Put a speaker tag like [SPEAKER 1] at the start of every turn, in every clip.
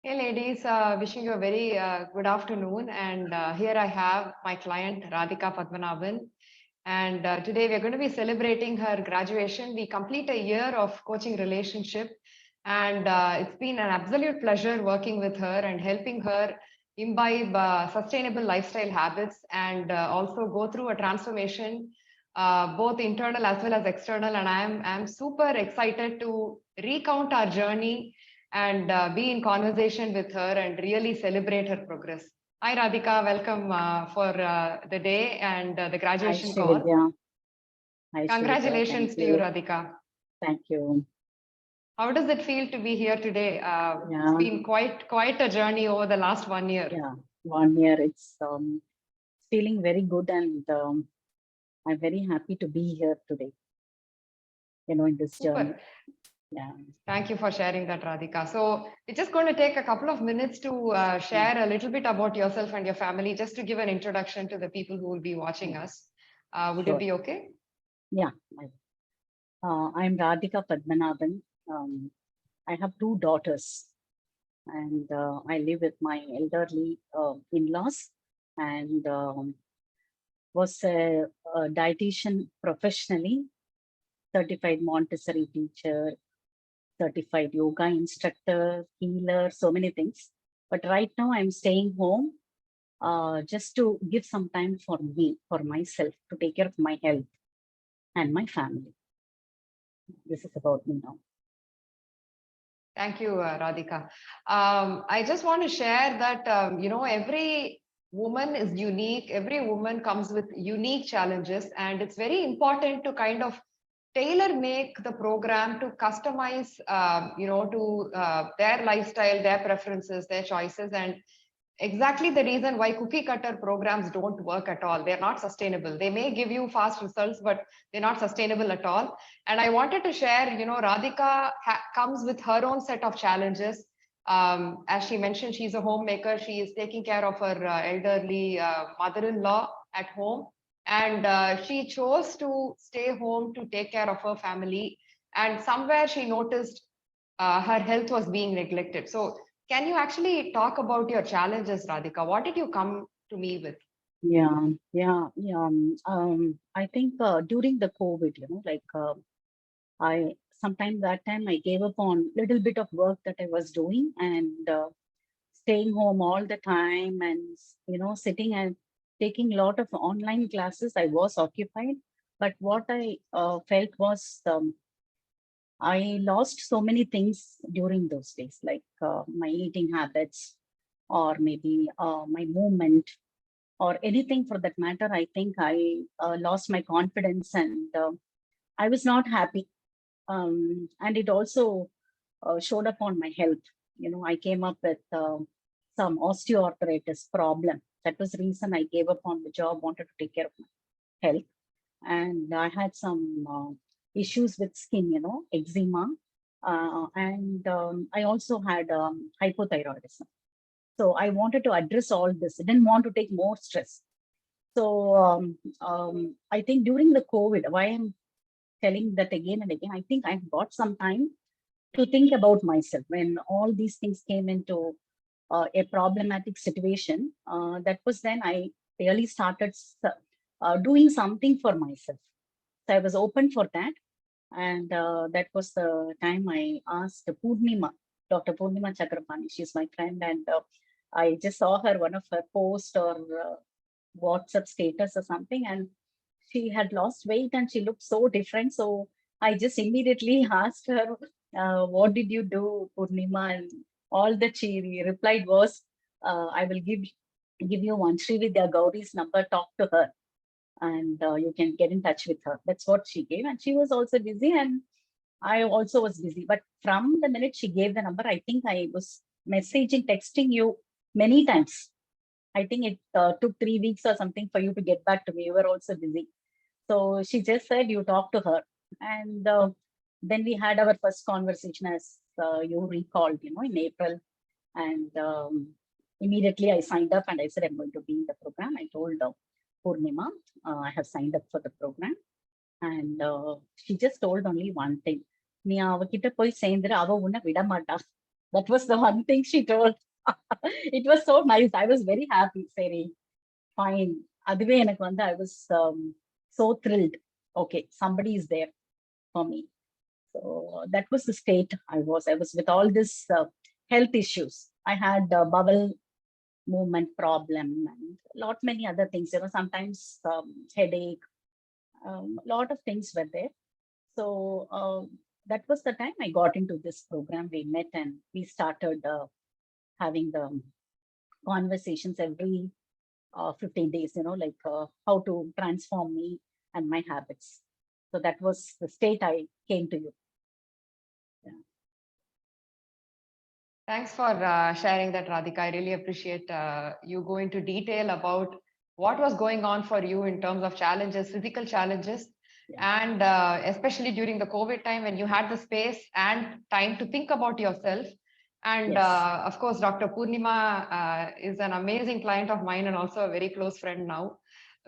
[SPEAKER 1] Hey ladies, wishing you a very good afternoon. And here I have my client Radhika Padmanabhan. And today we're going to be celebrating her graduation. We complete a year of coaching relationship. And it's been an absolute pleasure working with her and helping her imbibe sustainable lifestyle habits and also go through a transformation, both internal as well as external. And I'm super excited to recount our journey and be in conversation with her and really celebrate her progress. Hi, Radhika. Welcome for the day and the
[SPEAKER 2] Hi,
[SPEAKER 1] graduation call.
[SPEAKER 2] Srividya. Hi, Srividya. Thank
[SPEAKER 1] Congratulations to you,
[SPEAKER 2] you.
[SPEAKER 1] Radhika.
[SPEAKER 2] Thank you.
[SPEAKER 1] How does it feel to be here today? It's
[SPEAKER 2] Yeah,
[SPEAKER 1] been quite a journey over the last 1 year.
[SPEAKER 2] yeah. 1 year. It's feeling very good, and I'm very happy to be here today. In this journey.
[SPEAKER 1] Super.
[SPEAKER 2] Yeah.
[SPEAKER 1] Thank you for sharing that, Radhika. So we're just going to take a couple of minutes to share a little bit about yourself and your family, just to give an introduction to the people who will be watching us. Would it
[SPEAKER 2] Sure.
[SPEAKER 1] be okay?
[SPEAKER 2] Yeah. I'm Radhika Padmanabhan. I have two daughters, and I live with my elderly in-laws, and was a dietitian professionally, certified Montessori teacher, certified yoga instructor, healer, so many things. But right now I'm staying home just to give some time for me, for myself, to take care of my health and my family. This is about me now.
[SPEAKER 1] Thank you, Radhika. I just want to share that, every woman is unique. Every woman comes with unique challenges, and it's very important to kind of tailor make the program to customize, to their lifestyle, their preferences, their choices. And exactly the reason why cookie cutter programs don't work at all. They're not sustainable. They may give you fast results, but they're not sustainable at all. And I wanted to share, Radhika comes with her own set of challenges. As she mentioned, she's a homemaker. She is taking care of her elderly mother-in-law at home. And she chose to stay home to take care of her family. And somewhere she noticed her health was being neglected. So can you actually talk about your challenges, Radhika? What did you come to me with?
[SPEAKER 2] Yeah. I think during the COVID, I sometime that time I gave up on little bit of work that I was doing, and staying home all the time, and sitting and taking a lot of online classes. I was occupied, but what I felt was I lost so many things during those days, like my eating habits, or maybe my movement, or anything for that matter. I think I lost my confidence, and I was not happy. And it also showed up on my health. I came up with some osteoarthritis problem. That was the reason I gave up on the job, wanted to take care of my health. And I had some issues with skin, eczema. And I also had hypothyroidism. So I wanted to address all this. I didn't want to take more stress. So I think during the COVID, why I'm telling that again and again, I think I've got some time to think about myself when all these things came into a problematic situation. That was then I really started doing something for myself. So I was open for that. And that was the time I asked Purnima, Dr. Purnima Chakrapani. She's my friend. And I just saw her, one of her posts or WhatsApp status or something. And she had lost weight and she looked so different. So I just immediately asked her, what did you do, Purnima? And all that she replied was, I will give you one Srividya Gauri's number, talk to her, and you can get in touch with her. That's what she gave. And she was also busy, and I also was busy. But from the minute she gave the number, I think I was messaging, texting you many times. I think it took 3 weeks or something for you to get back to me. You were also busy. So she just said, you talk to her. And then we had our first conversation, as you recalled, in April. And immediately I signed up and I said, I'm going to be in the program. I told Purnima, I have signed up for the program. And she just told only one thing. நீ அவகிட்ட போய் சேர்ந்துரு, அவ உன்னை விட மாட்டா. That was the one thing she told. It was so nice. I was very happy. Saying, fine. அதுவே எனக்கு வந்து I was so thrilled. Okay, somebody is there for me. So that was the state I was. I was with all this health issues. I had bowel movement problem and lot many other things. You know, sometimes headache, lot of things were there. So that was the time I got into this program. We met and we started having the conversations every 15 days, you know, like how to transform me and my habits. So that was the state I came to you. Yeah.
[SPEAKER 1] Thanks for sharing that, Radhika. I really appreciate you go into detail about what was going on for you in terms of challenges, physical challenges, and especially during the COVID time when you had the space and time to think about yourself. And of course, Dr. Purnima is an amazing client of mine and also a very close friend now.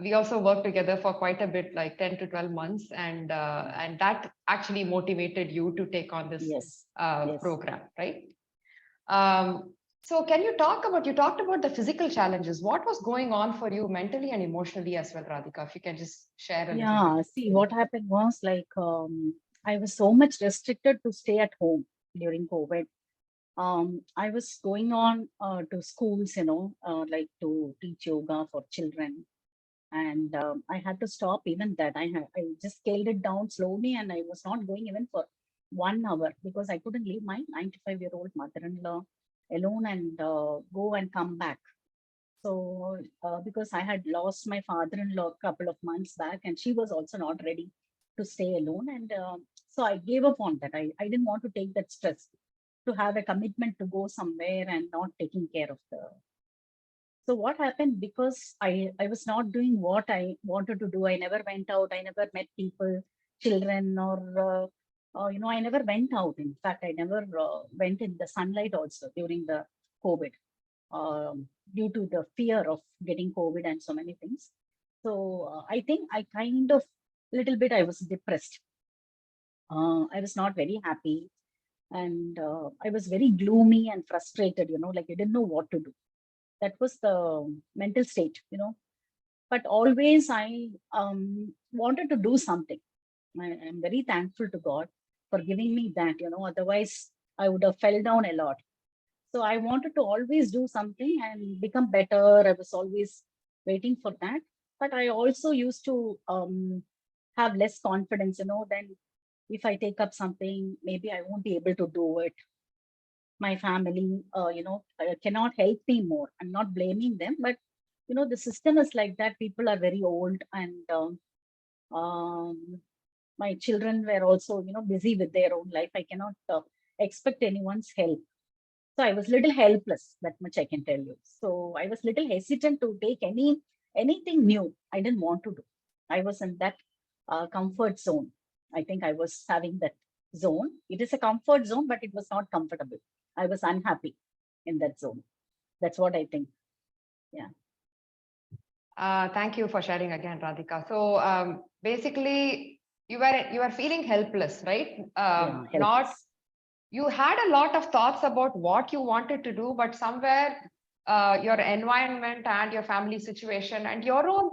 [SPEAKER 1] We also worked together for quite a bit, like 10 to 12 months, and that actually motivated you to take on this program, right? So can you talked about the physical challenges. What was going on for you mentally and emotionally as well, Radhika? If you can just share a little bit.
[SPEAKER 2] See, what happened was like, I was so much restricted to stay at home during COVID. I was going on to schools, you know, like to teach yoga for children. And I had to stop even that. I just scaled it down slowly and I was not going even for 1 hour because I couldn't leave my 95-year-old mother-in-law alone and go and come back. So because I had lost my father-in-law a couple of months back and she was also not ready to stay alone. And so I gave up on that. I didn't want to take that stress to have a commitment to go somewhere and not taking care of the. So what happened, because I was not doing what I wanted to do. I never went out. I never met people, children, or you know, I never went out. In fact, I never went in the sunlight also during the COVID, due to the fear of getting COVID and so many things. So I think I kind of little bit I was depressed. I was not very happy, and I was very gloomy and frustrated. You know, like I didn't know what to do. That was the mental state, you know. But always I wanted to do something. I'm very thankful to God for giving me that, you know, otherwise I would have fell down a lot. So I wanted to always do something and become better. I was always waiting for that. But I also used to have less confidence, you know, then if I take up something, maybe I won't be able to do it. My family, you know, cannot help me more. I'm not blaming them, but you know, the system is like that. People are very old, and my children were also, you know, busy with their own life. I cannot expect anyone's help. So I was little helpless. That much I can tell you. So I was little hesitant to take anything new. I didn't want to do. I was in that comfort zone. I think I was having that zone. It is a comfort zone, but it was not comfortable. I was unhappy in that zone. That's what I think. Yeah.
[SPEAKER 1] Thank you for sharing again, Radhika. So basically, you were feeling helpless, right?
[SPEAKER 2] Helpless.
[SPEAKER 1] Not you had a lot of thoughts about what you wanted to do, but somewhere your environment and your family situation and your own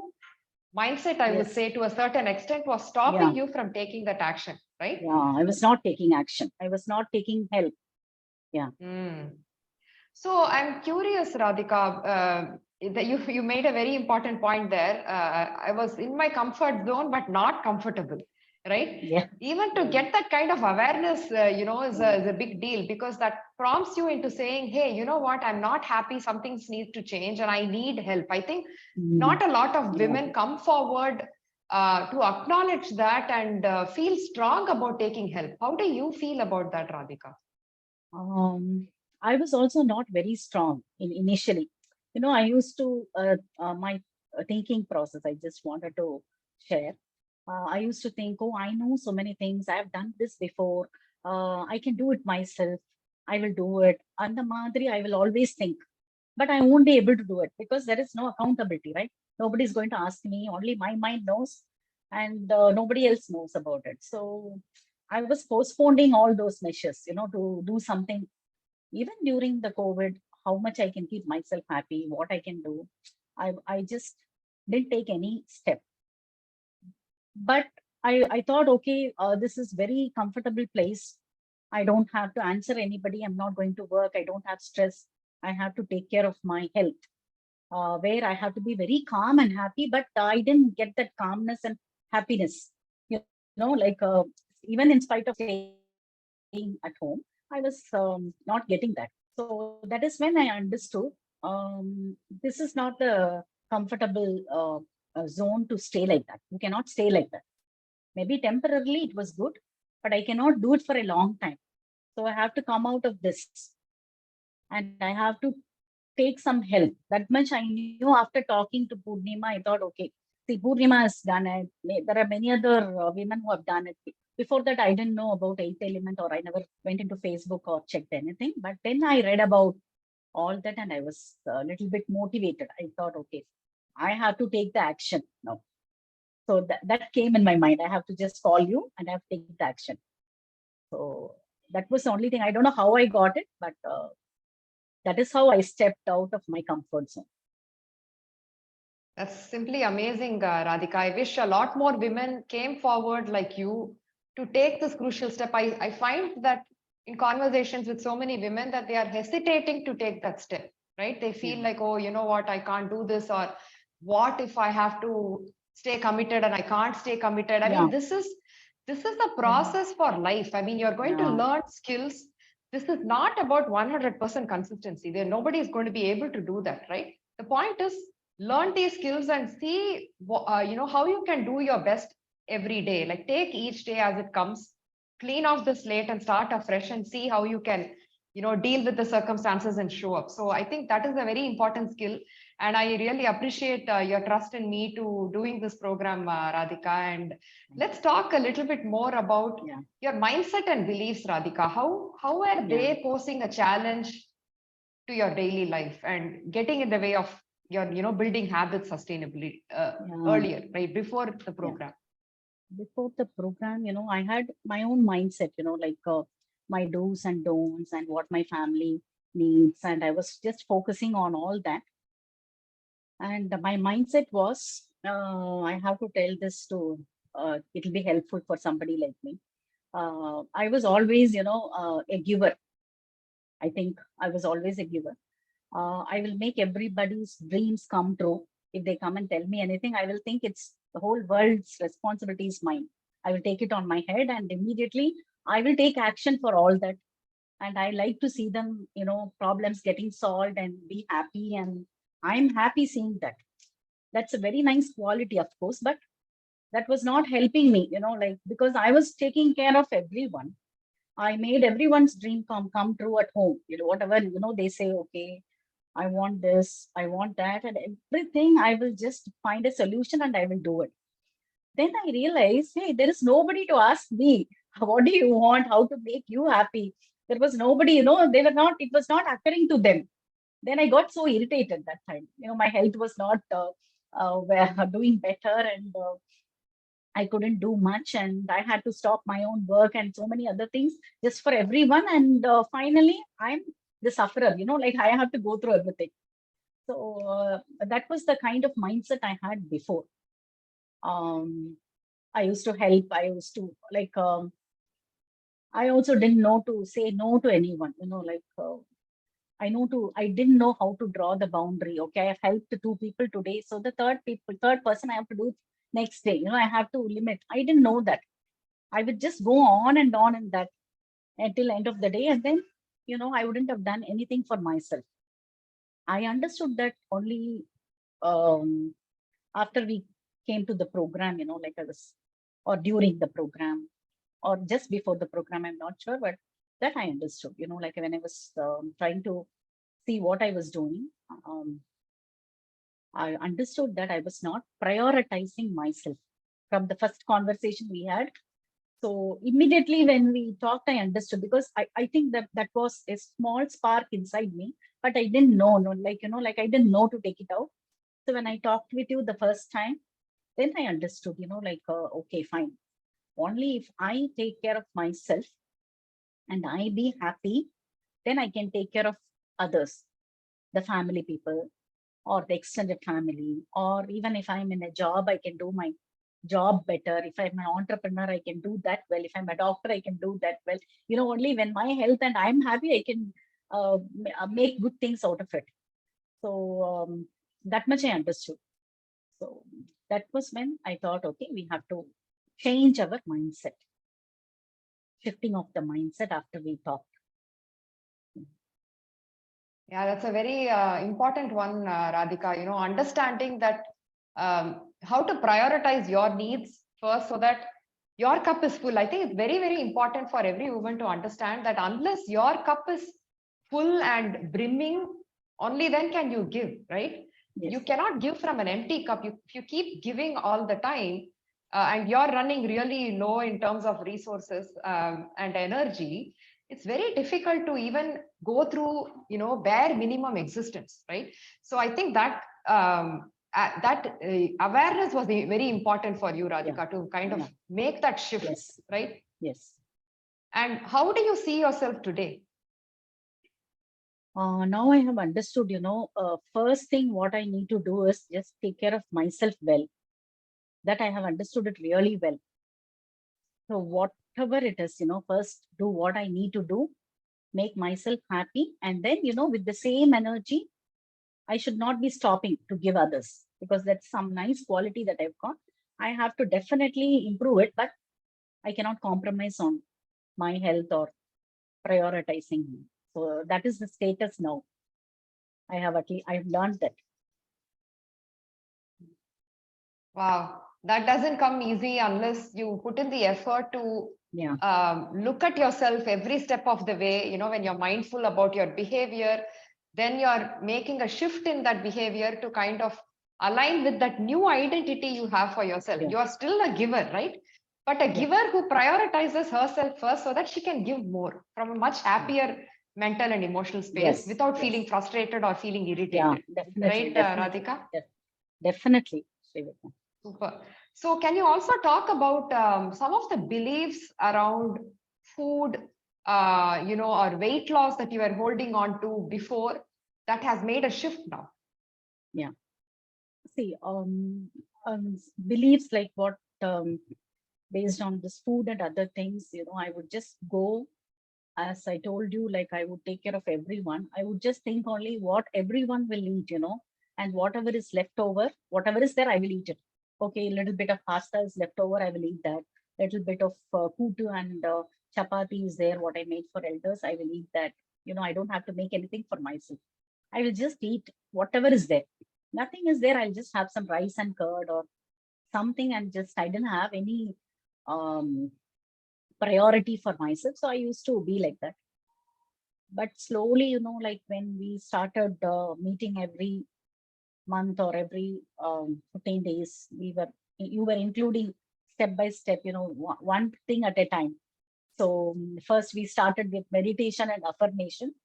[SPEAKER 1] mindset, I would say, to a certain extent, was stopping you from taking that action, right?
[SPEAKER 2] Yeah, I was not taking action. I was not taking help. Yeah.
[SPEAKER 1] So I'm curious, Radhika, that you made a very important point there. I was in my comfort zone, but not comfortable, right?
[SPEAKER 2] Yeah.
[SPEAKER 1] Even to get that kind of awareness, you know, is a big deal, because that prompts you into saying, hey, you know what, I'm not happy, something needs to change and I need help. I think not a lot of women come forward to acknowledge that and feel strong about taking help. How do you feel about that, Radhika?
[SPEAKER 2] I was also not very strong initially. You know, I used to, my thinking process, I just wanted to share. I used to think, oh, I know so many things. I've done this before. I can do it myself. I will do it. And the Madri, I will always think, but I won't be able to do it because there is no accountability, right? Nobody's going to ask me. Only my mind knows, and nobody else knows about it. So I was postponing all those measures, you know, to do something even during the COVID, how much I can keep myself happy, what I can do. I just didn't take any step. But I thought, okay, this is very comfortable place. I don't have to answer anybody. I'm not going to work. I don't have stress. I have to take care of my health, where I have to be very calm and happy. But I didn't get that calmness and happiness. Like even in spite of staying at home, I was not getting that. So that is when I understood this is not a comfortable zone to stay like that. You cannot stay like that. Maybe temporarily it was good, but I cannot do it for a long time. So I have to come out of this and I have to take some help. That much I knew after talking to Purnima. I thought, okay, see, Purnima has done it. There are many other women who have done it. Before that, I didn't know about Eighth Element, or I never went into Facebook or checked anything. But then I read about all that and I was a little bit motivated. I thought, okay, I have to take the action now. So that came in my mind. I have to just call you and I have to take the action. So that was the only thing. I don't know how I got it, but that is how I stepped out of my comfort zone.
[SPEAKER 1] That's simply amazing, Radhika. I wish a lot more women came forward like you to take this crucial step. I find that in conversations with so many women that they are hesitating to take that step, right? They feel
[SPEAKER 2] Yeah.
[SPEAKER 1] like, oh, you know what, I can't do this, or what if I have to stay committed and I can't stay committed? I
[SPEAKER 2] Yeah.
[SPEAKER 1] mean, this is a
[SPEAKER 2] Yeah.
[SPEAKER 1] process for life. I mean, you're going to
[SPEAKER 2] Yeah.
[SPEAKER 1] learn skills. This is not about 100% consistency. There, nobody is going to be able to do that, right? The point is learn these skills and see how you can do your best every day. Like take each day as it comes, clean off the slate and start afresh and see how you can deal with the circumstances and show up. So I think that is a very important skill, and I really appreciate your trust in me to doing this program, Radhika. And let's talk a little bit more about
[SPEAKER 2] Yeah.
[SPEAKER 1] your mindset and beliefs, Radhika. How are
[SPEAKER 2] Yeah.
[SPEAKER 1] they posing a challenge to your daily life and getting in the way of your building habits sustainably
[SPEAKER 2] Yeah.
[SPEAKER 1] earlier, right before the
[SPEAKER 2] Yeah.
[SPEAKER 1] program?
[SPEAKER 2] Before the program, I had my own mindset, like my do's and don'ts and what my family needs. And I was just focusing on all that. And my mindset was, I have to tell this to, it'll be helpful for somebody like me. I was always, a giver. I think I was always a giver. I will make everybody's dreams come true. If they come and tell me anything, I will think it's the whole world's responsibility is mine. I will take it on my head and immediately I will take action for all that. And I like to see them, problems getting solved and be happy. And I'm happy seeing that. That's a very nice quality, of course, but that was not helping me, like because I was taking care of everyone. I made everyone's dream come true at home. Whatever, they say, okay, I want this, I want that, and everything. I will just find a solution and I will do it. Then I realized, hey, there is nobody to ask me, what do you want, how to make you happy? There was nobody, they were not, it was not occurring to them. Then I got so irritated that time. My health was not doing better, and I couldn't do much, and I had to stop my own work and so many other things just for everyone. And finally, I'm the sufferer, like I have to go through everything. So that was the kind of mindset I had before. Um, I used to help. I used to like. I also didn't know to say no to anyone. I didn't know how to draw the boundary. Okay, I've helped two people today, so the third person I have to do it next day. I have to limit. I didn't know that. I would just go on in that until end of the day, and then I wouldn't have done anything for myself. I understood that only after we came to the program. Like I was, or during the program, or just before the program. I'm not sure, but that I understood. Like when I was trying to see what I was doing. I understood that I was not prioritizing myself from the first conversation we had. So immediately when we talked, I understood, because I think that was a small spark inside me, but I didn't know, no, like I didn't know to take it out. So when I talked with you the first time, then I understood, like, okay, fine. Only if I take care of myself and I be happy, then I can take care of others, the family people or the extended family, or even if I'm in a job, I can do my job better. If I'm an entrepreneur, I can do that well. If I'm a doctor, I can do that well. Only when my health and I'm happy, I can make good things out of it. So that much I understood. So that was when I thought, okay, we have to change our mindset, shifting of the mindset after we talked.
[SPEAKER 1] Yeah, that's a very important one, Radhika. Understanding that how to prioritize your needs first so that your cup is full. I think it's very, very important for every woman to understand that unless your cup is full and brimming, only then can you give, right?
[SPEAKER 2] Yes.
[SPEAKER 1] You cannot give from an empty cup. If you keep giving all the time and you're running really low in terms of resources and energy, it's very difficult to even go through, bare minimum existence, right? So I think that awareness was very important for you, Radhika, to kind of make that shift,
[SPEAKER 2] yes.
[SPEAKER 1] right?
[SPEAKER 2] Yes.
[SPEAKER 1] And how do you see yourself today?
[SPEAKER 2] Now I have understood, first thing what I need to do is just take care of myself well. That I have understood it really well. So whatever it is, first do what I need to do, make myself happy. And then, with the same energy, I should not be stopping to give others, because that's some nice quality that I've got. I have to definitely improve it, but I cannot compromise on my health or prioritizing me. So that is the status now. I've learned that.
[SPEAKER 1] Wow, that doesn't come easy unless you put in the effort to look at yourself every step of the way. When you're mindful about your behavior, then you're making a shift in that behavior to kind of align with that new identity you have for yourself. You are still a giver, right? But a giver who prioritizes herself first so that she can give more from a much happier mental and emotional space without feeling frustrated or feeling irritated.
[SPEAKER 2] Definitely.
[SPEAKER 1] Right, Radhika?
[SPEAKER 2] Definitely.
[SPEAKER 1] Super. So can you also talk about some of the beliefs around food, or weight loss that you were holding on to before that has made a shift now?
[SPEAKER 2] Yeah. See, beliefs like what, based on this food and other things, I would just go, as I told you, like I would take care of everyone. I would just think only what everyone will eat, and whatever is left over, whatever is there, I will eat it. Okay, a little bit of pasta is left over, I will eat that. Little bit of kutu and chapati is there, what I made for elders, I will eat that. I don't have to make anything for myself. I will just eat whatever is there. Nothing is there, I'll just have some rice and curd or something, and just I didn't have any um, priority for myself. So I used to be like that. But slowly, like when we started meeting every month or every 15 days, you were including step by step, one thing at a time. So first we started with meditation and affirmation.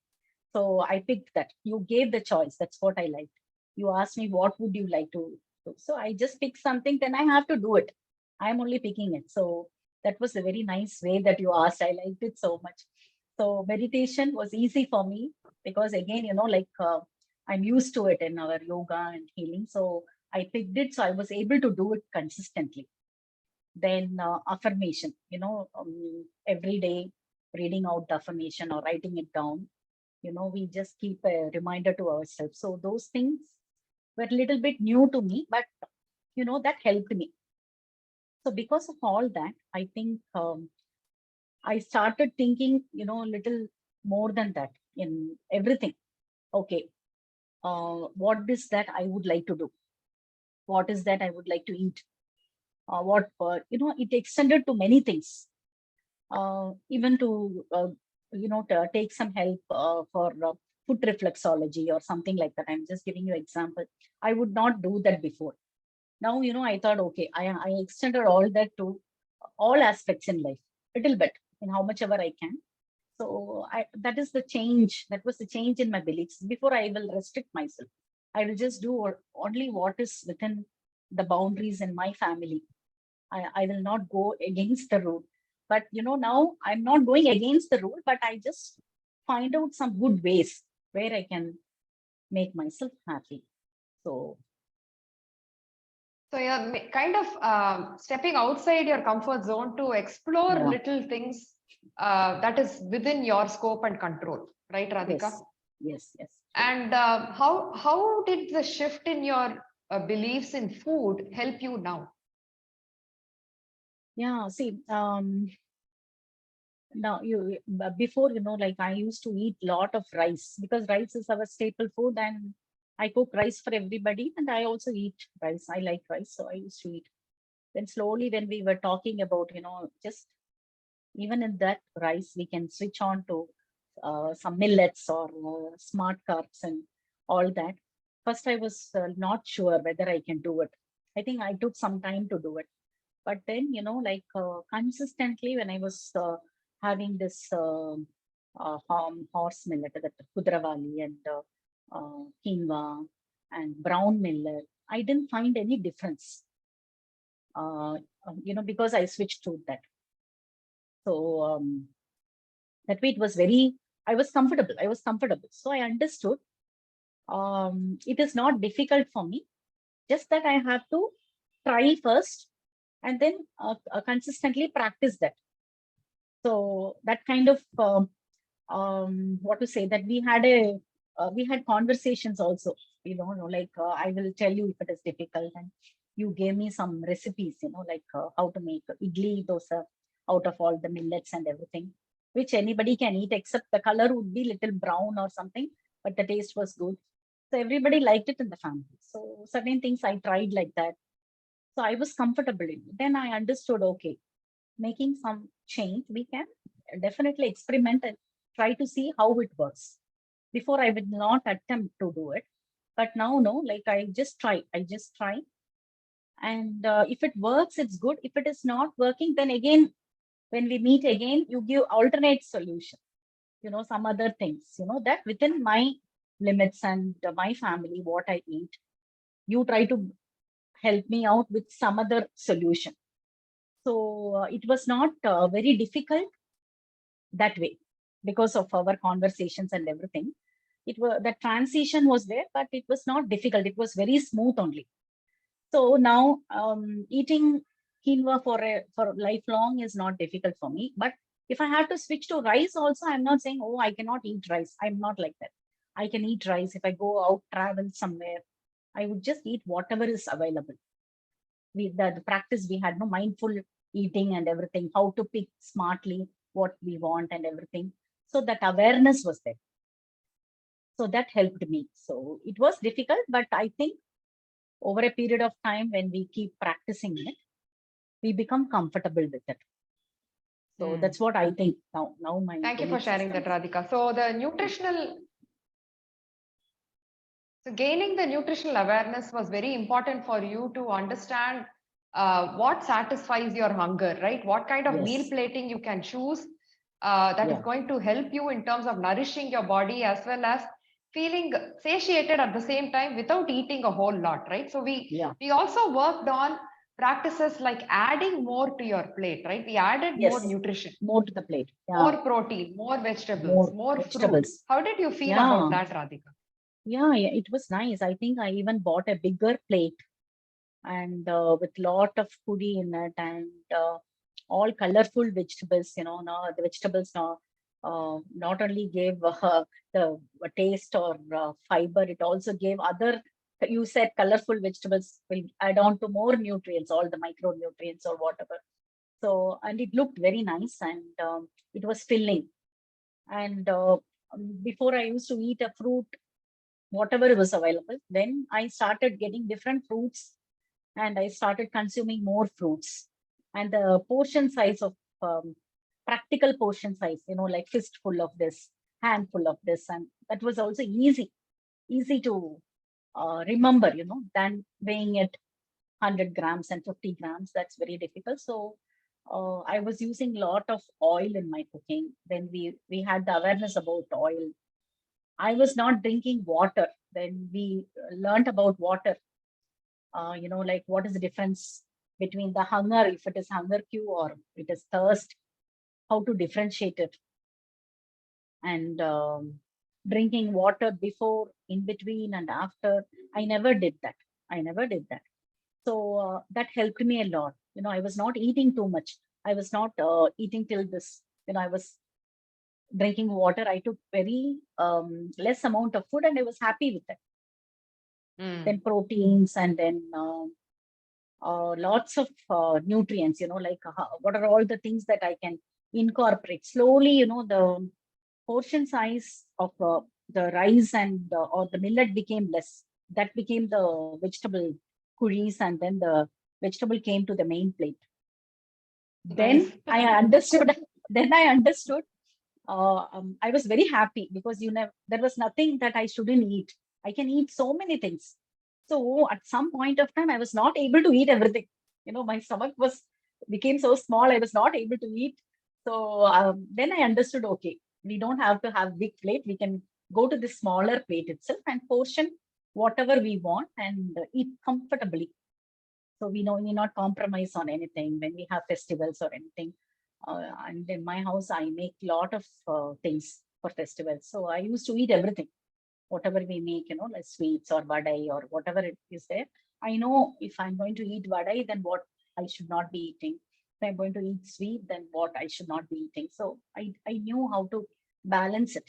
[SPEAKER 2] So I picked that. You gave the choice. That's what I liked. You asked me, what would you like to do? So I just picked something, then I have to do it. I'm only picking it. So that was a very nice way that you asked. I liked it so much. So meditation was easy for me because again, I'm used to it in our yoga and healing. So I picked it. So I was able to do it consistently. Then affirmation, every day reading out the affirmation or writing it down, we just keep a reminder to ourselves. So those things were a little bit new to me, but that helped me. So because of all that, I think I started thinking, a little more than that in everything. Okay, what is that I would like to do? What is that I would like to eat? It extended to many things, even to, to take some help for food reflexology or something like that. I'm just giving you example. I would not do that before. Now, I thought, okay, I extended all that to all aspects in life, little bit, in how much ever I can. So that is the change. That was the change in my beliefs. Before I will restrict myself. I will just do only what is within the boundaries in my family. I will not go against the rule. But now I'm not going against the rule, but I just find out some good ways where I can make myself happy. So
[SPEAKER 1] So you're kind of stepping outside your comfort zone to explore
[SPEAKER 2] yeah,
[SPEAKER 1] little things that is within your scope and control, right, Radhika?
[SPEAKER 2] yes, yes, yes, true.
[SPEAKER 1] And how did the shift in your beliefs in food help you now?
[SPEAKER 2] Yeah, see, now before, like I used to eat lot of rice because rice is our staple food, and I cook rice for everybody, and I also eat rice. I like rice, so I used to eat. Then slowly, when we were talking about, just even in that rice, we can switch on to some millets or smart carbs and all that. First, I was not sure whether I can do it. I think I took some time to do it. But then, like consistently, when I was having this horse millet, that Kudravali and quinoa and brown millet, I didn't find any difference, because I switched to that. So that way it was very, I was comfortable. I was comfortable. So I understood it is not difficult for me, just that I have to try first and then consistently practice that. So that kind of what to say, that we had conversations also, like I will tell you if it is difficult, and you gave me some recipes, like how to make idli dosa out of all the millets and everything, which anybody can eat, except the color would be little brown or something, but the taste was good. So everybody liked it in the family. So certain things I tried like that. So I was comfortable in it. Then I understood, okay, making some change, we can definitely experiment and try to see how it works. Before, I would not attempt to do it, but now, no, like I just try. And if it works, it's good. If it is not working, then again, when we meet again, you give alternate solution, some other things, that within my limits and my family, what I eat, you try to help me out with some other solution. So it was not very difficult that way because of our conversations and everything. It was, the transition was there, but it was not difficult. It was very smooth only. So now eating quinoa for lifelong is not difficult for me. But if I have to switch to rice also, I'm not saying, oh, I cannot eat rice. I'm not like that. I can eat rice. If I go out, travel somewhere, I would just eat whatever is available. The practice we had, no mindful eating and everything, how to pick smartly what we want and everything. So that awareness was there. So that helped me. So it was difficult, but I think over a period of time, when we keep practicing it, we become comfortable with it. So
[SPEAKER 1] Hmm.
[SPEAKER 2] that's what I think now. Now my
[SPEAKER 1] Thank you for
[SPEAKER 2] belief
[SPEAKER 1] sharing that,
[SPEAKER 2] systems.
[SPEAKER 1] Radhika. So gaining the nutritional awareness was very important for you to understand what satisfies your hunger, right? What kind of meal
[SPEAKER 2] Yes.
[SPEAKER 1] plating you can choose that is
[SPEAKER 2] Yeah.
[SPEAKER 1] going to help you in terms of nourishing your body as well as feeling satiated at the same time without eating a whole lot, right? So
[SPEAKER 2] Yeah.
[SPEAKER 1] we also worked on practices like adding more to your plate, right? We added more
[SPEAKER 2] Yes.
[SPEAKER 1] nutrition,
[SPEAKER 2] More to the plate. Yeah.
[SPEAKER 1] more protein, more vegetables,
[SPEAKER 2] More
[SPEAKER 1] more fruit.
[SPEAKER 2] vegetables.
[SPEAKER 1] How did you feel about
[SPEAKER 2] Yeah.
[SPEAKER 1] that, Radhika?
[SPEAKER 2] Yeah. Yeah. It was nice. I think I even bought a bigger plate, and with lot of puri in it, and all colorful vegetables. Now the vegetables now not only gave the taste or fiber, it also gave other. You said colorful vegetables will add on to more nutrients, all the micronutrients or whatever. So, and it looked very nice, and it was filling. And before, I used to eat a fruit, whatever was available. Then I started getting different fruits, and I started consuming more fruits. And the portion size of practical portion size, like fistful of this, handful of this, and that was also easy to remember, than weighing it 100 grams and 50 grams. That's very difficult. So I was using a lot of oil in my cooking. Then we had the awareness about oil. I was not drinking water. Then we learned about water, like what is the difference between the hunger, if it is hunger cue or it is thirst, how to differentiate it. and drinking water before, in between, and after. I never did that. I never did that. So that helped me a lot. I was not eating too much. I was not eating till this. I was drinking water. I took very less amount of food, and I was happy with that. Then proteins, and then lots of nutrients. Like what are all the things that I can incorporate slowly. The portion size of the rice and or the millet became less. That became the vegetable curries, and then the vegetable came to the main plate.
[SPEAKER 1] Nice.
[SPEAKER 2] Then I understood. Then I understood. I was very happy because there was nothing that I shouldn't eat. I can eat so many things. So at some point of time, I was not able to eat everything. My stomach became so small. I was not able to eat. So then I understood. Okay, we don't have to have big plate. We can go to the smaller plate itself and portion whatever we want and eat comfortably. So we know we not compromise on anything when we have festivals or anything. And in my house, I make lot of things for festivals. So I used to eat everything, whatever we make, like sweets or vadai or whatever it is there. I know if I'm going to eat vadai, then what I should not be eating. If I'm going to eat sweet, then what I should not be eating. So I knew how to balance it.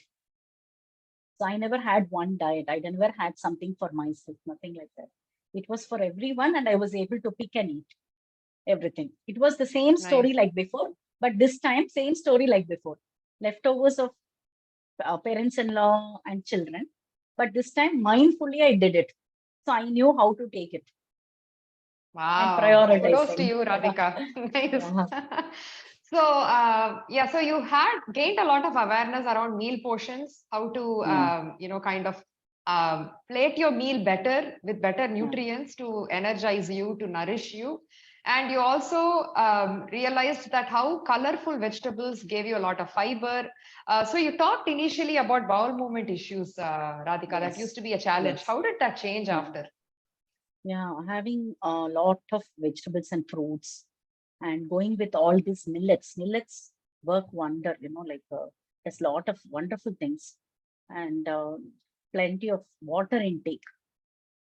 [SPEAKER 2] So I never had one diet. I never had something for myself, nothing like that. It was for everyone, and I was able to pick and eat everything. It was the same
[SPEAKER 1] Nice.
[SPEAKER 2] story like before, but this time, same story like before. Leftovers of parents-in-law and children, but this time mindfully I did it. So I knew how to take it and
[SPEAKER 1] Wow. Kudos to
[SPEAKER 2] prioritizing.
[SPEAKER 1] you,
[SPEAKER 2] Yeah,
[SPEAKER 1] Radhika. Nice.
[SPEAKER 2] yeah,
[SPEAKER 1] So, yeah, so you had gained a lot of awareness around meal portions, how to,
[SPEAKER 2] yeah,
[SPEAKER 1] kind of plate your meal better with better
[SPEAKER 2] yeah.
[SPEAKER 1] nutrients to energize you, to nourish you. And you also realized that how colorful vegetables gave you a lot of fiber. So you talked initially about bowel movement issues, Radhika. That used
[SPEAKER 2] Yes,
[SPEAKER 1] to be a challenge.
[SPEAKER 2] yes,
[SPEAKER 1] How did that change
[SPEAKER 2] yeah,
[SPEAKER 1] after?
[SPEAKER 2] yeah. Having a lot of vegetables and fruits and going with all these millets. Millets work wonder, like there's a lot of wonderful things and plenty of water intake.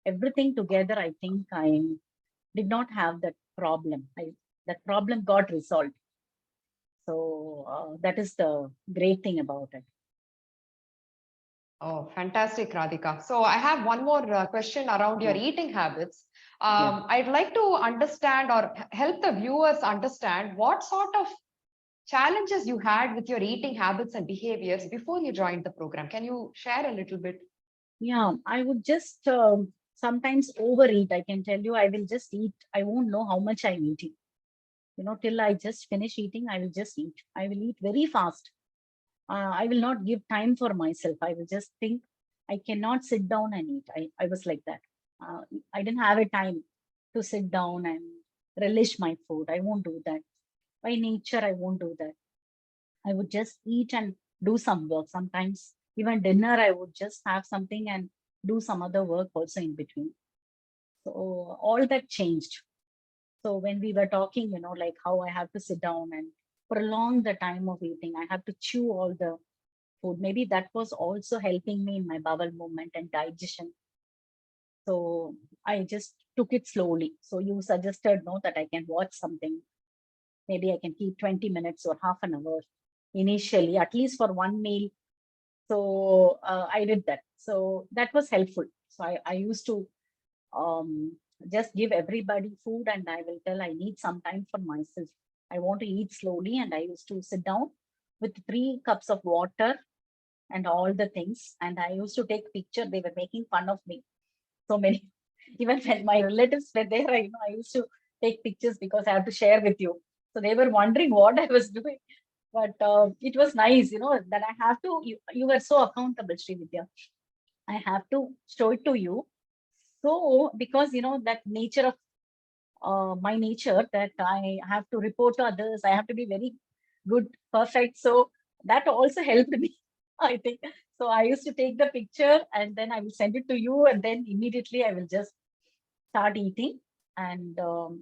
[SPEAKER 2] Everything together, I think I did not have that problem. That problem got resolved. So that is the great thing about it.
[SPEAKER 1] Oh, fantastic, Radhika. So I have one more question around your
[SPEAKER 2] Yeah,
[SPEAKER 1] eating habits.
[SPEAKER 2] yeah,
[SPEAKER 1] I'd like to understand or help the viewers understand what sort of challenges you had with your eating habits and behaviors before you joined the program. Can you share a little bit?
[SPEAKER 2] yeah. I would just sometimes overeat. I can tell you, I will just eat. I won't know how much I'm eating. Till I just finish eating, I will just eat. I will eat very fast. I will not give time for myself. I will just think I cannot sit down and eat. I was like that. Uh, I didn't have a time to sit down and relish my food. I won't do that. By nature, I won't do that. I would just eat and do some work. Sometimes even dinner, I would just have something and do some other work also in between. So all that changed. So when we were talking, like how I have to sit down and prolong the time of eating, I have to chew all the food. Maybe that was also helping me in my bowel movement and digestion. So I just took it slowly. So you suggested no that I can watch something. Maybe I can keep 20 minutes or half an hour initially, at least for one meal. So I did that. So that was helpful. So I used to um, just give everybody food and I will tell I need some time for myself. I want to eat slowly and I used to sit down with 3 cups of water and all the things. And I used to take picture. They were making fun of me. So many, even when my relatives were there, I used to take pictures because I have to share with you. So they were wondering what I was doing. But it was nice, that I have to, you were so accountable, Sri Vidya. I have to show it to you. So, because, that nature of my nature that I have to report to others, I have to be very good, perfect. So that also helped me, I think. So I used to take the picture and then I will send it to you, and then immediately I will just start eating, and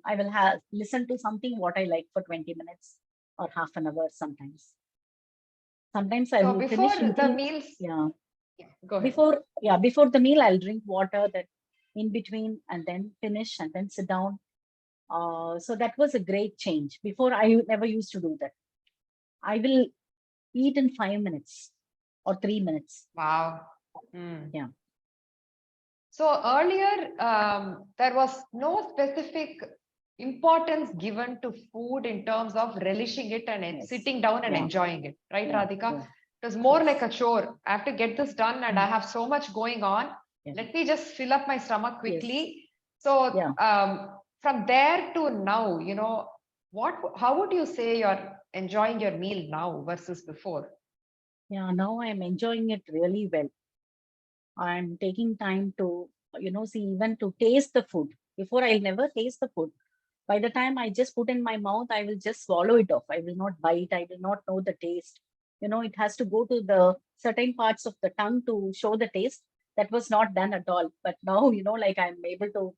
[SPEAKER 2] I will have listen to something what I like for 20 minutes or half an hour sometimes. Sometimes I
[SPEAKER 1] So
[SPEAKER 2] will
[SPEAKER 1] before
[SPEAKER 2] finish
[SPEAKER 1] the
[SPEAKER 2] eating.
[SPEAKER 1] meals,
[SPEAKER 2] Yeah.
[SPEAKER 1] yeah, go ahead.
[SPEAKER 2] Before the meal, I'll drink water that in between and then finish and then sit down. So that was a great change. Before, I never used to do that. I will eat in 5 minutes or 3 minutes.
[SPEAKER 1] Wow. Hmm.
[SPEAKER 2] Yeah.
[SPEAKER 1] So earlier, there was no specific importance given to food in terms of relishing it and
[SPEAKER 2] Yes.
[SPEAKER 1] sitting down and
[SPEAKER 2] Yeah.
[SPEAKER 1] enjoying it, right,
[SPEAKER 2] Yeah.
[SPEAKER 1] Radhika?
[SPEAKER 2] Yeah.
[SPEAKER 1] It was more like
[SPEAKER 2] Yes.
[SPEAKER 1] a chore. I have to get this done and I
[SPEAKER 2] Mm.
[SPEAKER 1] have so much going on.
[SPEAKER 2] Yeah.
[SPEAKER 1] Let me just fill up my stomach
[SPEAKER 2] Yes.
[SPEAKER 1] quickly. So
[SPEAKER 2] Yeah.
[SPEAKER 1] from there to now, how would you say you're enjoying your meal now versus before?
[SPEAKER 2] Yeah. Now I'm enjoying it really well. I'm taking time to, see, even to taste the food. Before, I'll never taste the food. By the time I just put in my mouth, I will just swallow it off. I will not bite. I will not know the taste. It has to go to the certain parts of the tongue to show the taste. That was not done at all. But now, like I'm able to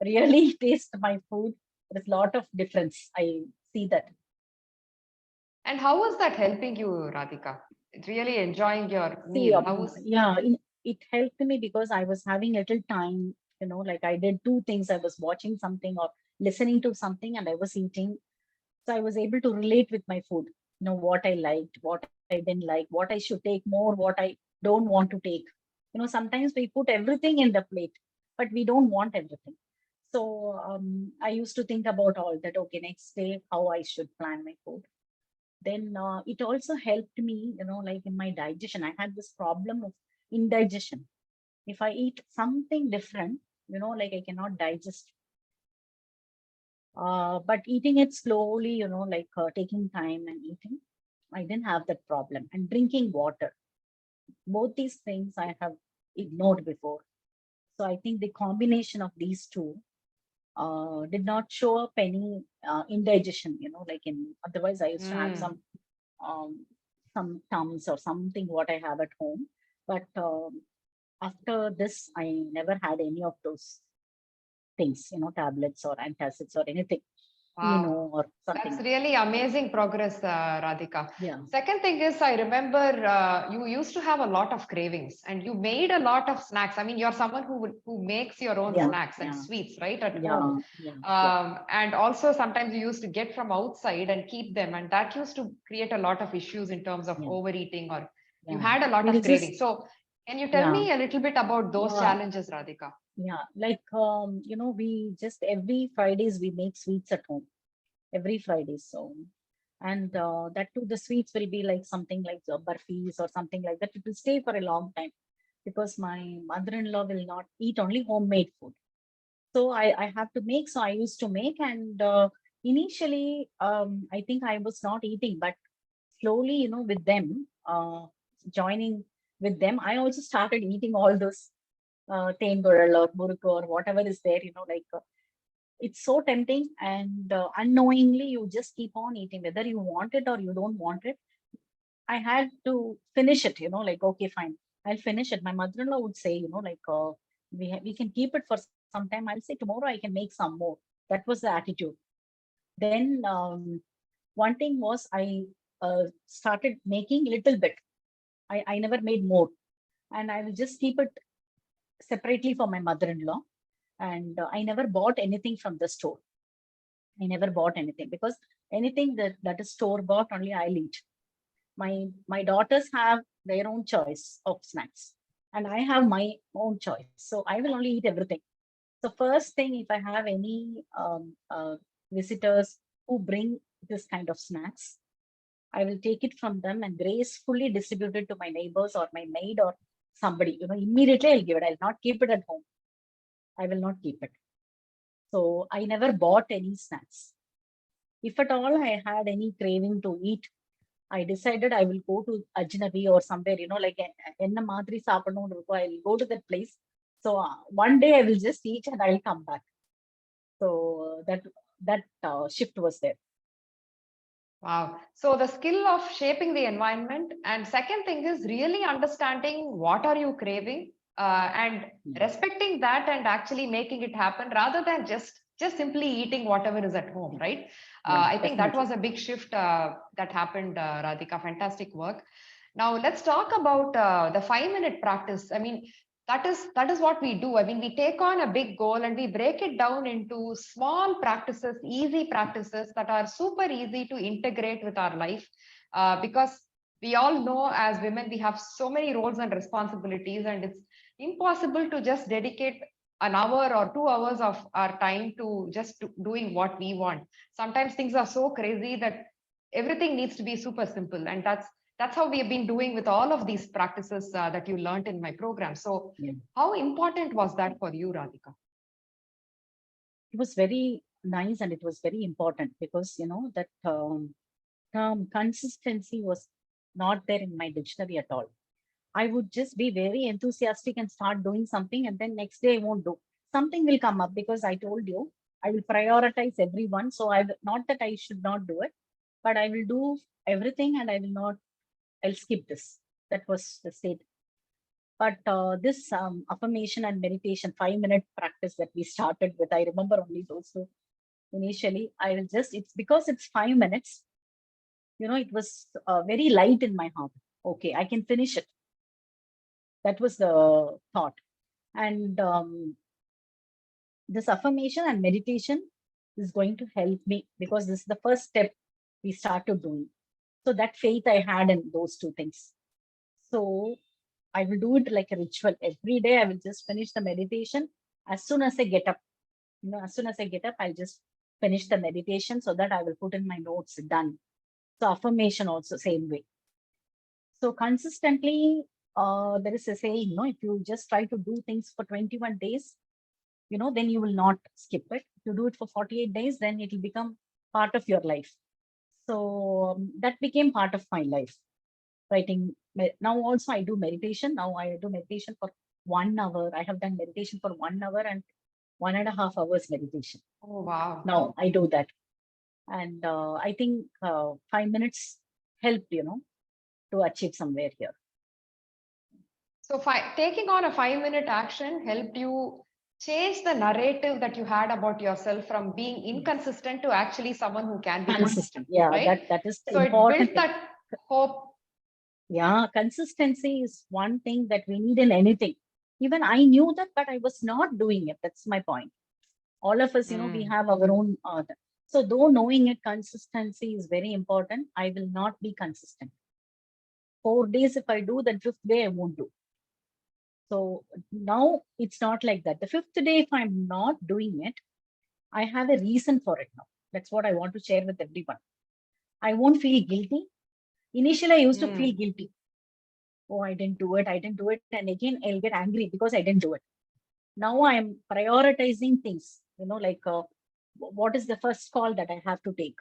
[SPEAKER 2] really taste my food. There's a lot of difference. I see that.
[SPEAKER 1] And how was that helping you, Radhika? Really enjoying your
[SPEAKER 2] See,
[SPEAKER 1] meal. How was
[SPEAKER 2] yeah, it helped me because I was having little time, like I did two things. I was watching something or listening to something and I was eating. So I was able to relate with my food, what I liked, what I didn't like, what I should take more, what I don't want to take. Sometimes we put everything in the plate, but we don't want everything. So I used to think about all that. Okay, next day, how I should plan my food. Then it also helped me, like in my digestion. I had this problem of indigestion. If I eat something different, like I cannot digest. But eating it slowly, like taking time and eating, I didn't have that problem. And drinking water, both these things I have ignored before. So I think the combination of these two did not show up any indigestion, like in otherwise I used to have
[SPEAKER 1] mm.
[SPEAKER 2] some tums or something what I have at home. But after this, I never had any of those things, tablets or antacids or anything,
[SPEAKER 1] Wow.
[SPEAKER 2] or
[SPEAKER 1] That's
[SPEAKER 2] something.
[SPEAKER 1] really amazing progress, Radhika.
[SPEAKER 2] Yeah.
[SPEAKER 1] Second thing is, I remember you used to have a lot of cravings and you made a lot of snacks. I mean, you're someone who makes your own
[SPEAKER 2] Yeah.
[SPEAKER 1] snacks and
[SPEAKER 2] Yeah.
[SPEAKER 1] sweets, right, at home.
[SPEAKER 2] Yeah. Yeah. Yeah.
[SPEAKER 1] And also sometimes you used to get from outside and keep them, and that used to create a lot of issues in terms of
[SPEAKER 2] Yeah.
[SPEAKER 1] overeating, or you
[SPEAKER 2] Yeah.
[SPEAKER 1] had a lot
[SPEAKER 2] We'll
[SPEAKER 1] of
[SPEAKER 2] just,
[SPEAKER 1] cravings. So, can you tell
[SPEAKER 2] yeah.
[SPEAKER 1] me a little bit about those
[SPEAKER 2] Yeah.
[SPEAKER 1] challenges, Radhika?
[SPEAKER 2] Yeah. Like, we just every Fridays we make sweets at home. Every Friday. So, and that too, the sweets will be like something like barfis or something like that. It will stay for a long time because my mother-in-law will not eat only homemade food. So I have to make. So I used to make, and initially, I think I was not eating, but slowly, with them, joining with them, I also started eating all those tengural or murukku or whatever is there, like it's so tempting, and unknowingly you just keep on eating whether you want it or you don't want it. I had to finish it, like okay, fine, I'll finish it. My mother-in-law would say, like we can keep it for some time. I'll say tomorrow I can make some more. That was the attitude. Then one thing was I started making little bit. I never made more, and I will just keep it separately for my mother-in-law. And I never bought anything from the store. I never bought anything because anything that is store bought only I'll eat. My daughters have their own choice of snacks, and I have my own choice. So I will only eat everything. So first thing, if I have any visitors who bring this kind of snacks, I will take it from them and gracefully distribute it to my neighbors or my maid or somebody. Immediately I'll give it. I'll not keep it at home. I will not keep it. So I never bought any snacks. If at all I had any craving to eat, I decided I will go to Ajnabi or somewhere, like enna madri சாப்பிடணும்னு இருக்கும். I'll go to that place. So one day I will just eat and I'll come back. So that shift was there.
[SPEAKER 1] Wow. So the skill of shaping the environment, and second thing is really understanding what are you craving, and respecting that and actually making it happen rather than just simply eating whatever is at home, right?
[SPEAKER 2] Yeah,
[SPEAKER 1] I think that
[SPEAKER 2] definitely.
[SPEAKER 1] was a big shift that happened, Radhika. Fantastic work. Now let's talk about the 5 minute practice. I mean, that is what we do. I mean, we take on a big goal and we break it down into small practices, easy practices that are super easy to integrate with our life. Because we all know as women, we have so many roles and responsibilities, and it's impossible to just dedicate an hour or 2 hours of our time to just doing what we want. Sometimes things are so crazy that everything needs to be super simple, and that's how we have been doing with all of these practices that you learned in my program. So
[SPEAKER 2] Yeah.
[SPEAKER 1] how important was that for you, Radhika?
[SPEAKER 2] It was very nice and it was very important because, that term consistency was not there in my dictionary at all. I would just be very enthusiastic and start doing something, and then next day I won't do. Something will come up because I told you I will prioritize everyone. So not that I should not do it, but I will do everything and I will not, I'll skip this. That was the state. But this affirmation and meditation 5 minute practice that we started with, I remember only those two initially. I will just, it's because it's 5 minutes, it was very light in my heart. Okay, I can finish it. That was the thought. And this affirmation and meditation is going to help me because this is the first step we started doing. So that faith I had in those two things. So I will do it like a ritual. Every day I will just finish the meditation as soon as I get up. As soon as I get up, I'll just finish the meditation so that I will put in my notes done. So affirmation also same way. So consistently, there is a saying, if you just try to do things for 21 days, then you will not skip it. If you do it for 48 days, then it will become part of your life. So that became part of my life. Writing. Now also I do meditation. Now I do meditation for 1 hour. I have done meditation for 1 hour and 1.5 hours meditation.
[SPEAKER 1] Oh, wow.
[SPEAKER 2] Now I do that. And I think 5 minutes helped, to achieve somewhere here.
[SPEAKER 1] So taking on a 5 minute action helped you change the narrative that you had about yourself from being inconsistent to actually someone who can be
[SPEAKER 2] consistent. Yeah,
[SPEAKER 1] right?
[SPEAKER 2] that is the
[SPEAKER 1] So it
[SPEAKER 2] important
[SPEAKER 1] built
[SPEAKER 2] thing.
[SPEAKER 1] that hope.
[SPEAKER 2] Yeah, consistency is one thing that we need in anything. Even I knew that, but I was not doing it. That's my point. All of us, we have our own. So though knowing it, consistency is very important. I will not be consistent. 4 days if I do, then fifth day I won't do. So now it's not like that. The fifth day, if I'm not doing it, I have a reason for it now. That's what I want to share with everyone. I won't feel guilty. Initially, I used to feel guilty. Oh, I didn't do it. I didn't do it. And again, I'll get angry because I didn't do it. Now I'm prioritizing things, like what is the first call that I have to take.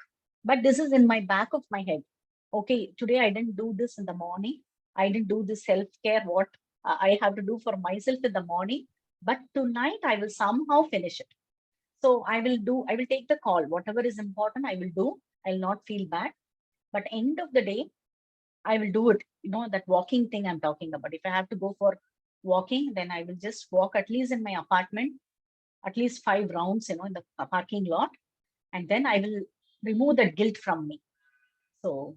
[SPEAKER 2] But this is in my back of my head. Okay, today I didn't do this in the morning. I didn't do this self-care, what I have to do for myself in the morning. But tonight I will somehow finish it. So I will take the call. Whatever is important, I will do. I'll not feel bad. But end of the day, I will do it. That walking thing I'm talking about. If I have to go for walking, then I will just walk at least in my apartment, at least 5 rounds, in the parking lot. And then I will remove that guilt from me. So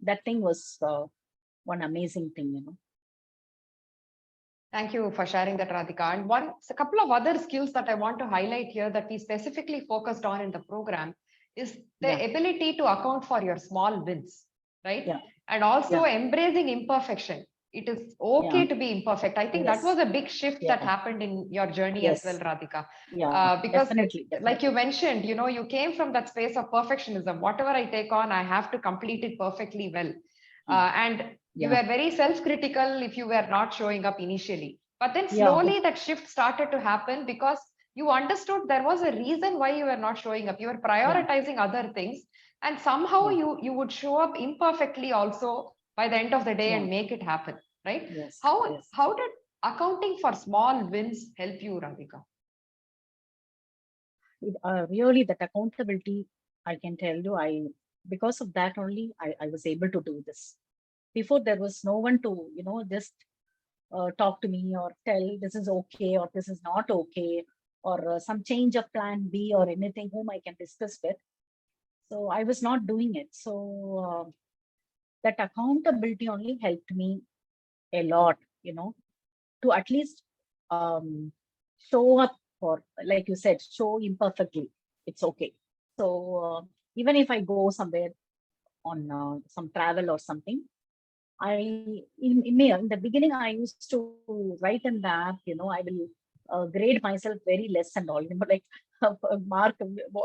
[SPEAKER 2] that thing was one amazing thing.
[SPEAKER 1] Thank you for sharing that, Radhika. And a couple of other skills that I want to highlight here that we specifically focused on in the program is the ability to account for your small wins, right?
[SPEAKER 2] Yeah.
[SPEAKER 1] And also embracing imperfection. It is okay to be imperfect. I think that was a big shift that happened in your journey as well, Radhika. Because
[SPEAKER 2] definitely.
[SPEAKER 1] like you mentioned, you came from that space of perfectionism. Whatever I take on, I have to complete it perfectly well. And you were very self-critical if you were not showing up initially. But then slowly that shift started to happen because you understood there was a reason why you were not showing up. You were prioritizing other things, and somehow you would show up imperfectly also by the end of the day and make it happen, right? How did accounting for small wins help you, Radhika?
[SPEAKER 2] Really, that accountability, I can tell you, because of that only, I was able to do this. Before there was no one to, just talk to me or tell this is okay or this is not okay, or some change of plan B or anything whom I can discuss with. So I was not doing it. So that accountability only helped me a lot, to at least um, show up for, like you said, show imperfectly. It's okay. So even if I go somewhere on some travel or something, in the beginning, I used to write in the app, I will grade myself very less and all, like mark,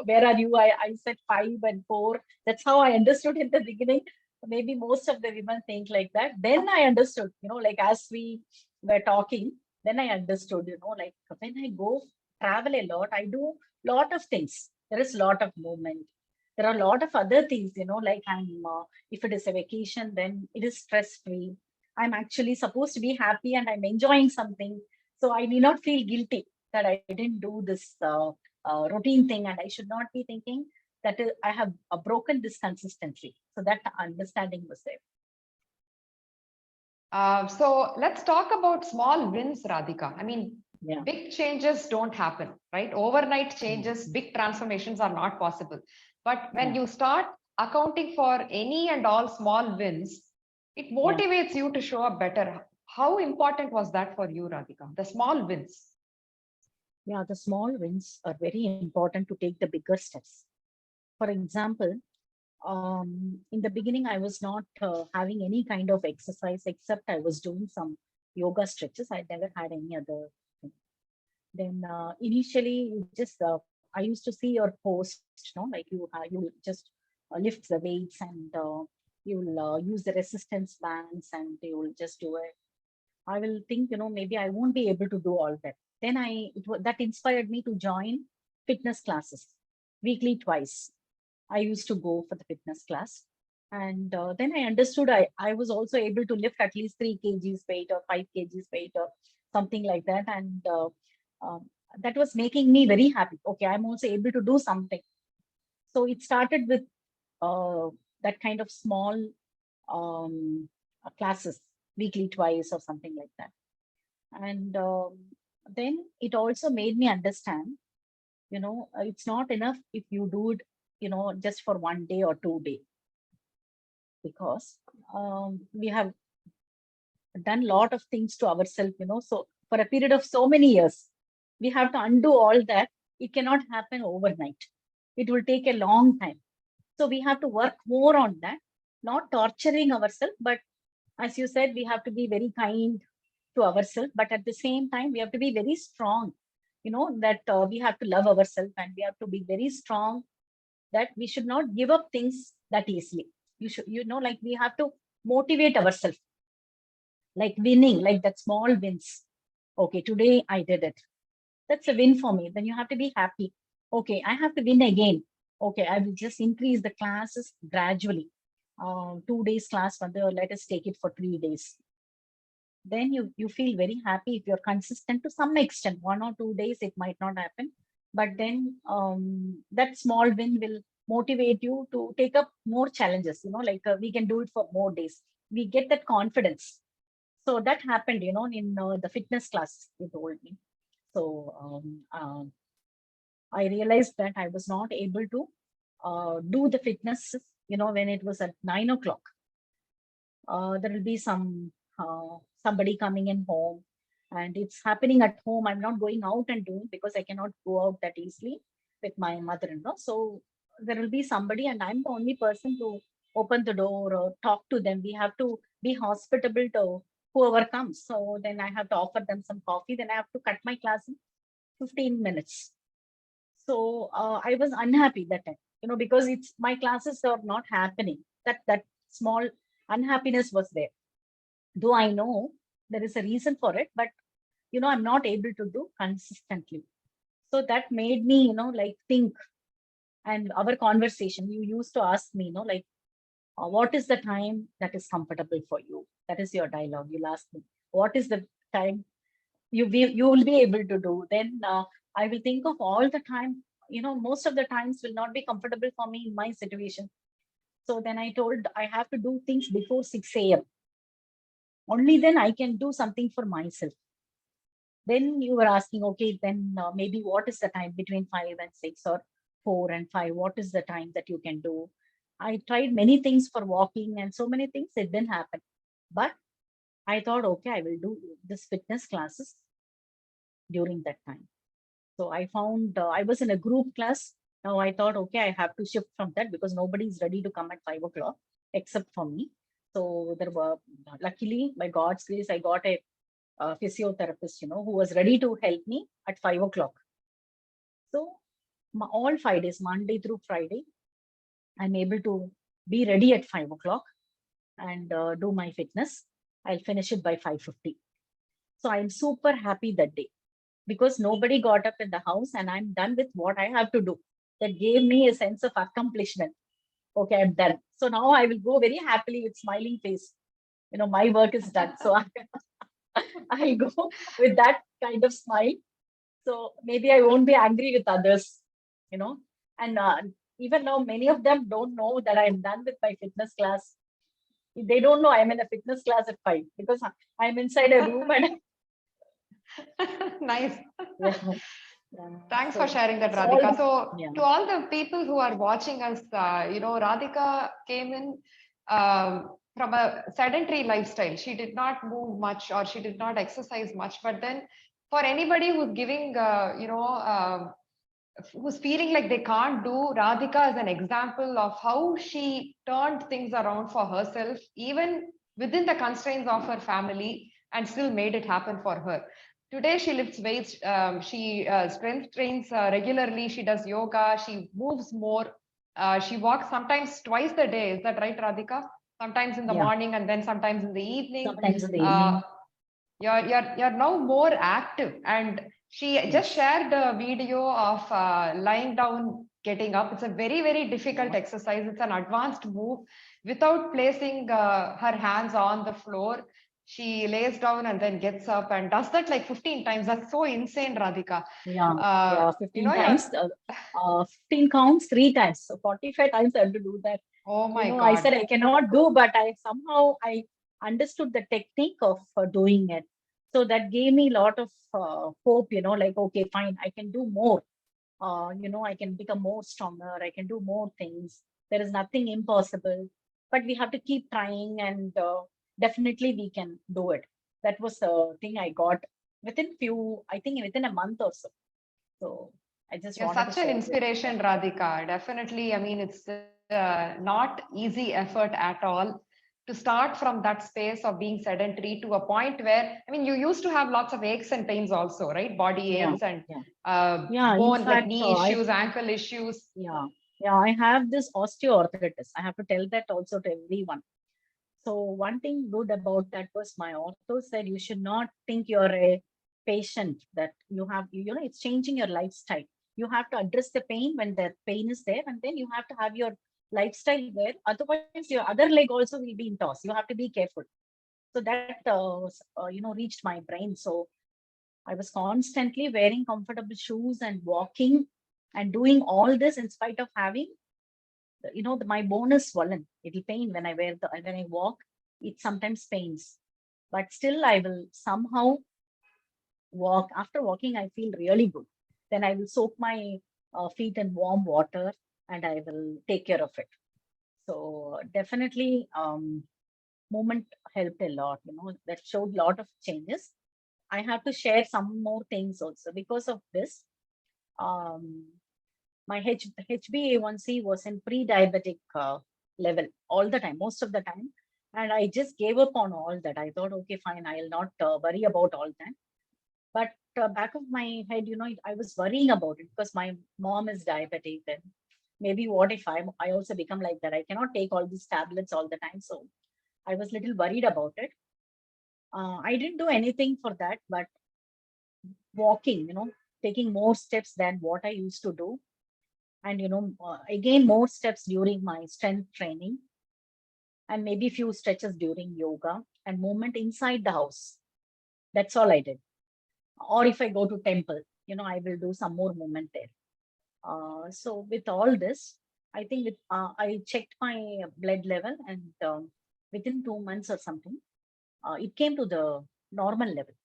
[SPEAKER 2] where are you? I said 5 and 4. That's how I understood in the beginning. Maybe most of the women think like that. Then I understood, like as we were talking, then I understood, like when I go travel a lot, I do lot of things. There is lot of movement. There are a lot of other things, like if it is a vacation, then it is stress free. I'm actually supposed to be happy and I'm enjoying something. So I need not feel guilty that I didn't do this routine thing, and I should not be thinking that I have broken this consistently. So that understanding was there.
[SPEAKER 1] So let's talk about small wins, Radhika. I mean,
[SPEAKER 2] Yeah.
[SPEAKER 1] big changes don't happen, right? Overnight
[SPEAKER 2] Yeah.
[SPEAKER 1] changes, big transformations are not possible. But when
[SPEAKER 2] Yeah.
[SPEAKER 1] you start accounting for any and all small wins, it
[SPEAKER 2] Yeah.
[SPEAKER 1] motivates you to show up better. How important was that for you, Radhika? The small wins.
[SPEAKER 2] Yeah, the small wins are very important to take the bigger steps. For example, in the beginning, I was not having any kind of exercise except I was doing some yoga stretches. I never had any other thing. Then initially, I used to see your post, like you just lift the weights and you'll use the resistance bands and you will just do it. I will think, maybe I won't be able to do all that. Then that inspired me to join fitness classes weekly twice. I used to go for the fitness class. And then I understood I was also able to lift at least 3 kgs weight or 5 kgs weight or something like that. And um, that was making me very happy. Okay, I'm also able to do something. So it started with uh, that kind of small classes weekly twice or something like that. And then it also made me understand, it's not enough if you do it, just for 1 day or 2 day, because we have done a lot of things to ourselves, so for a period of so many years, we have to undo all that. It cannot happen overnight. It will take a long time. So we have to work more on that, not torturing ourselves, but as you said, we have to be very kind to ourselves, but at the same time, we have to be very strong, that we have to love ourselves and we have to be very strong, that we should not give up things that easily. You should, like we have to motivate ourselves, like winning, like that small wins. Okay, today I did it. That's a win for me. Then you have to be happy. Okay, I have to win again. Okay, I will just increase the classes gradually. 2 days class, let us take it for 3 days. Then you feel very happy if you're consistent to some extent. 1 or 2 days, it might not happen. But then that small win will motivate you to take up more challenges, like we can do it for more days. We get that confidence. So that happened, in the fitness class, you told me. So I realized that I was not able to do the fitness, when it was at 9 o'clock. There will be somebody coming in home, and it's happening at home. I'm not going out and doing, because I cannot go out that easily with my mother-in-law. So there will be somebody, and I'm the only person to open the door or talk to them. We have to be hospitable to whoever comes. So then I have to offer them some coffee. Then I have to cut my class in 15 minutes. So I was unhappy that time, because it's my classes are not happening. That small unhappiness was there. Though I know there is a reason for it, but I'm not able to do consistently. So that made me, like think. And our conversation, you used to ask me, like, what is the time that is comfortable for you? That is your dialogue. You'll ask me, what is the time you will be able to do? Then I will think of all the time. Most of the times will not be comfortable for me in my situation. So then I told I have to do things before 6 a.m. Only then I can do something for myself. Then you were asking, okay, then maybe what is the time between 5 and 6 or 4 and 5? What is the time that you can do? I tried many things for walking and so many things. It didn't happen. But I thought, okay, I will do this fitness classes during that time. So I found I was in a group class. Now I thought, okay, I have to shift from that because nobody is ready to come at 5 o'clock except for me. So there were, luckily, by God's grace, I got a physiotherapist, who was ready to help me at 5 o'clock. So all 5 days, Monday through Friday, I'm able to be ready at 5 o'clock and do my fitness. I'll finish it by 5:50. So I'm super happy that day because nobody got up in the house and I'm done with what I have to do. That gave me a sense of accomplishment. Okay, I'm done. So now I will go very happily with smiling face. My work is done. So I'll go with that kind of smile. So maybe I won't be angry with others, you know. And even now, many of them don't know that I'm done with my fitness class. They don't know I'm in a fitness class at 5 because I'm inside a room and
[SPEAKER 1] Nice.
[SPEAKER 2] yeah, yeah.
[SPEAKER 1] Thanks for
[SPEAKER 2] So
[SPEAKER 1] sharing that,
[SPEAKER 2] it's all,
[SPEAKER 1] Radhika. So,
[SPEAKER 2] yeah,
[SPEAKER 1] to all the people who are watching us, Radhika came in from a sedentary lifestyle. She did not move much or she did not exercise much. But then, for anybody who's giving, who's feeling like they can't do, Radhika is an example of how she turned things around for herself, even within the constraints of her family, and still made it happen for her. Today, she lifts weights, she strength trains regularly, she does yoga, she moves more, she walks sometimes twice a day. Is that right, Radhika? Sometimes in the
[SPEAKER 2] yeah.
[SPEAKER 1] morning and then sometimes in the evening.
[SPEAKER 2] Sometimes in the
[SPEAKER 1] Uh,
[SPEAKER 2] evening.
[SPEAKER 1] you're now more active, and she just
[SPEAKER 2] Yes.
[SPEAKER 1] shared a video of lying down, getting up. It's a very, very difficult
[SPEAKER 2] Yeah.
[SPEAKER 1] exercise. It's an advanced move. Without placing her hands on the floor, she lays down and then gets up and does that like 15 times. That's so insane, Radhika.
[SPEAKER 2] Yeah.
[SPEAKER 1] uh,
[SPEAKER 2] Yeah.
[SPEAKER 1] you
[SPEAKER 2] 15
[SPEAKER 1] know you're
[SPEAKER 2] times. 15 counts 3 times. So 45 times I have to do that.
[SPEAKER 1] Oh my
[SPEAKER 2] I
[SPEAKER 1] god.
[SPEAKER 2] said I cannot do, but I understood the technique of doing it. So that gave me a lot of hope, like, okay, fine, I can do more. I can become more stronger. I can do more things. There is nothing impossible, but we have to keep trying and definitely we can do it. That was the thing I got I think within a month or so. So I just
[SPEAKER 1] You're
[SPEAKER 2] wanted to
[SPEAKER 1] such an
[SPEAKER 2] share this.
[SPEAKER 1] inspiration, Radhika. Definitely. I mean, it's not easy effort at all to start from that space of being sedentary to a point where, I mean, you used to have lots of aches and pains also, right? Body
[SPEAKER 2] Yeah,
[SPEAKER 1] aches and
[SPEAKER 2] yeah, yeah. In
[SPEAKER 1] bone, like
[SPEAKER 2] fact,
[SPEAKER 1] knee issues, ankle issues.
[SPEAKER 2] I have this osteoarthritis. I have to tell that also to everyone. So one thing good about that was my ortho said you should not think you're a patient, that it's changing your lifestyle. You have to address the pain when the pain is there, and then you have to have your lifestyle there. Otherwise, your other leg also will be in toss. You have to be careful. So that reached my brain. So I was constantly wearing comfortable shoes and walking and doing all this in spite of having my bone is swollen. It'll pain when I walk. It sometimes pains, but still I will somehow walk. After walking, I feel really good. Then I will soak my feet in warm water and I will take care of it. So definitely, movement helped a lot. That showed a lot of changes. I have to share some more things also because of this. Um, my HbA1c was in pre-diabetic level all the time, most of the time. And I just gave up on all that. I thought, okay, fine, I'll not worry about all that. But back of my head, I was worrying about it because my mom is diabetic. And maybe what if I also become like that? I cannot take all these tablets all the time. So I was little worried about it. I didn't do anything for that, but walking, taking more steps than what I used to do, and again more steps during my strength training, and maybe few stretches during yoga and movement inside the house. That's all I did. Or if I go to temple, I will do some more movement there. So with all this, I think I checked my blood level, and within 2 months or something, it came to the normal level.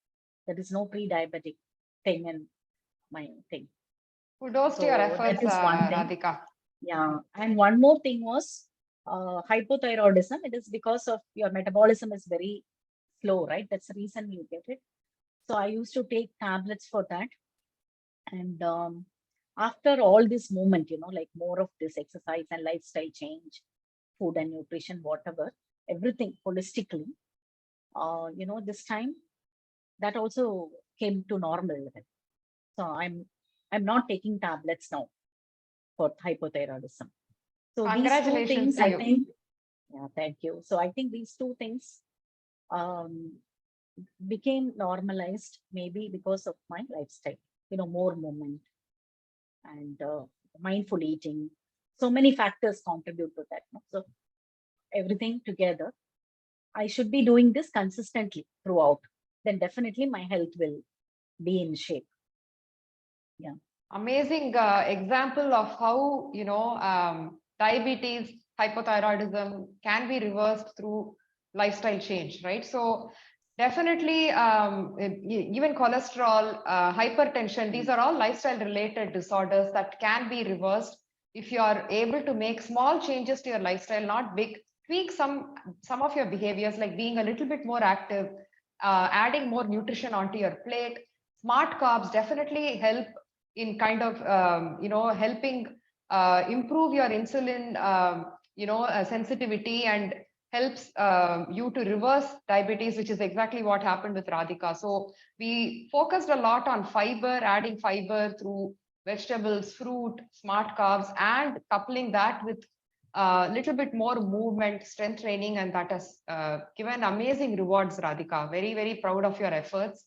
[SPEAKER 2] There is no pre-diabetic thing in my thing.
[SPEAKER 1] Kudos to your
[SPEAKER 2] So that
[SPEAKER 1] efforts,
[SPEAKER 2] is one thing.
[SPEAKER 1] Radhika.
[SPEAKER 2] Yeah. And one more thing was hypothyroidism, it is because of your metabolism is very slow, right? That's the reason you get it. So I used to take tablets for that. And after all this movement, like more of this exercise and lifestyle change, food and nutrition, whatever, everything holistically, this time that also came to normal level. So I'm not taking tablets now for hypothyroidism. So these two
[SPEAKER 1] Congratulations
[SPEAKER 2] things,
[SPEAKER 1] to
[SPEAKER 2] I
[SPEAKER 1] you.
[SPEAKER 2] think, yeah, thank you. So I think these two things um, became normalized maybe because of my lifestyle, more movement and mindful eating. So many factors contribute to that. No? So everything together, I should be doing this consistently throughout. Then definitely my health will be in shape. Yeah.
[SPEAKER 1] Amazing example of how, diabetes, hypothyroidism can be reversed through lifestyle change, right? So definitely, even cholesterol, hypertension, these are all lifestyle related disorders that can be reversed if you are able to make small changes to your lifestyle, not big. Tweak some of your behaviors, like being a little bit more active, adding more nutrition onto your plate. Smart carbs definitely help in kind of helping improve your insulin sensitivity, and helps you to reverse diabetes, which is exactly what happened with Radhika. So we focused a lot on fiber, adding fiber through vegetables, fruit, smart carbs, and coupling that with a little bit more movement, strength training, and that has given amazing rewards, Radhika. Very, very proud of your efforts.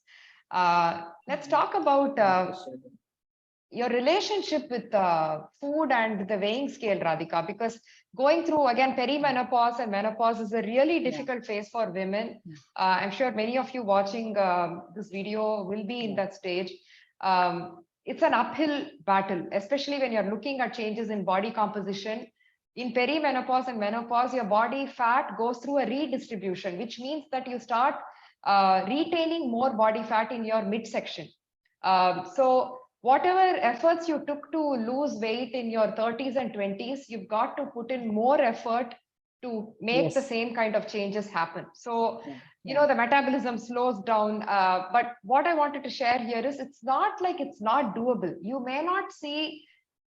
[SPEAKER 1] Let's talk about your relationship with food and the weighing scale, Radhika, because going through again perimenopause and menopause is a really difficult phase for women. I'm sure many of you watching this video will be in that stage. It's an uphill battle, especially when you're looking at changes in body composition. In perimenopause and menopause, your body fat goes through a redistribution, which means that you start retaining more body fat in your midsection. So whatever efforts you took to lose weight in your 30s and 20s, you've got to put in more effort to make the same kind of changes happen. So, the metabolism slows down. But what I wanted to share here is it's not like it's not doable. You may not see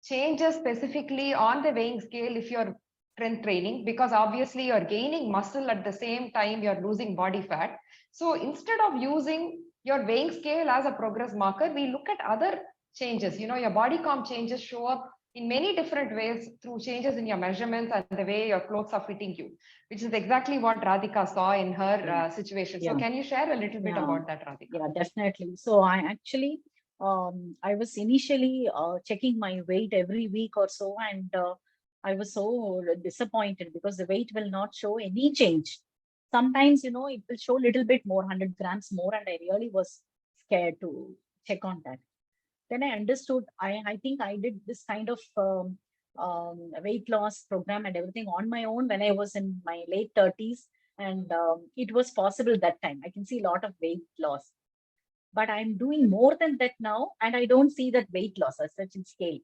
[SPEAKER 1] changes specifically on the weighing scale if you're strength training, because obviously you're gaining muscle at the same time you're losing body fat. So instead of using your weighing scale as a progress marker, we look at other changes. Your body comp changes show up in many different ways through changes in your measurements and the way your clothes are fitting you, which is exactly what Radhika saw in her situation. So can you share a little bit about that, Radhika?
[SPEAKER 2] Yeah, definitely. So I actually, I was initially checking my weight every week or so, and I was so disappointed because the weight will not show any change. Sometimes, it will show a little bit more, 100 grams more, and I really was scared to check on that. Then I understood. I think I did this kind of weight loss program and everything on my own when I was in my late 30s, and it was possible that time. I can see a lot of weight loss, but I'm doing more than that now, and I don't see that weight loss as such in scale.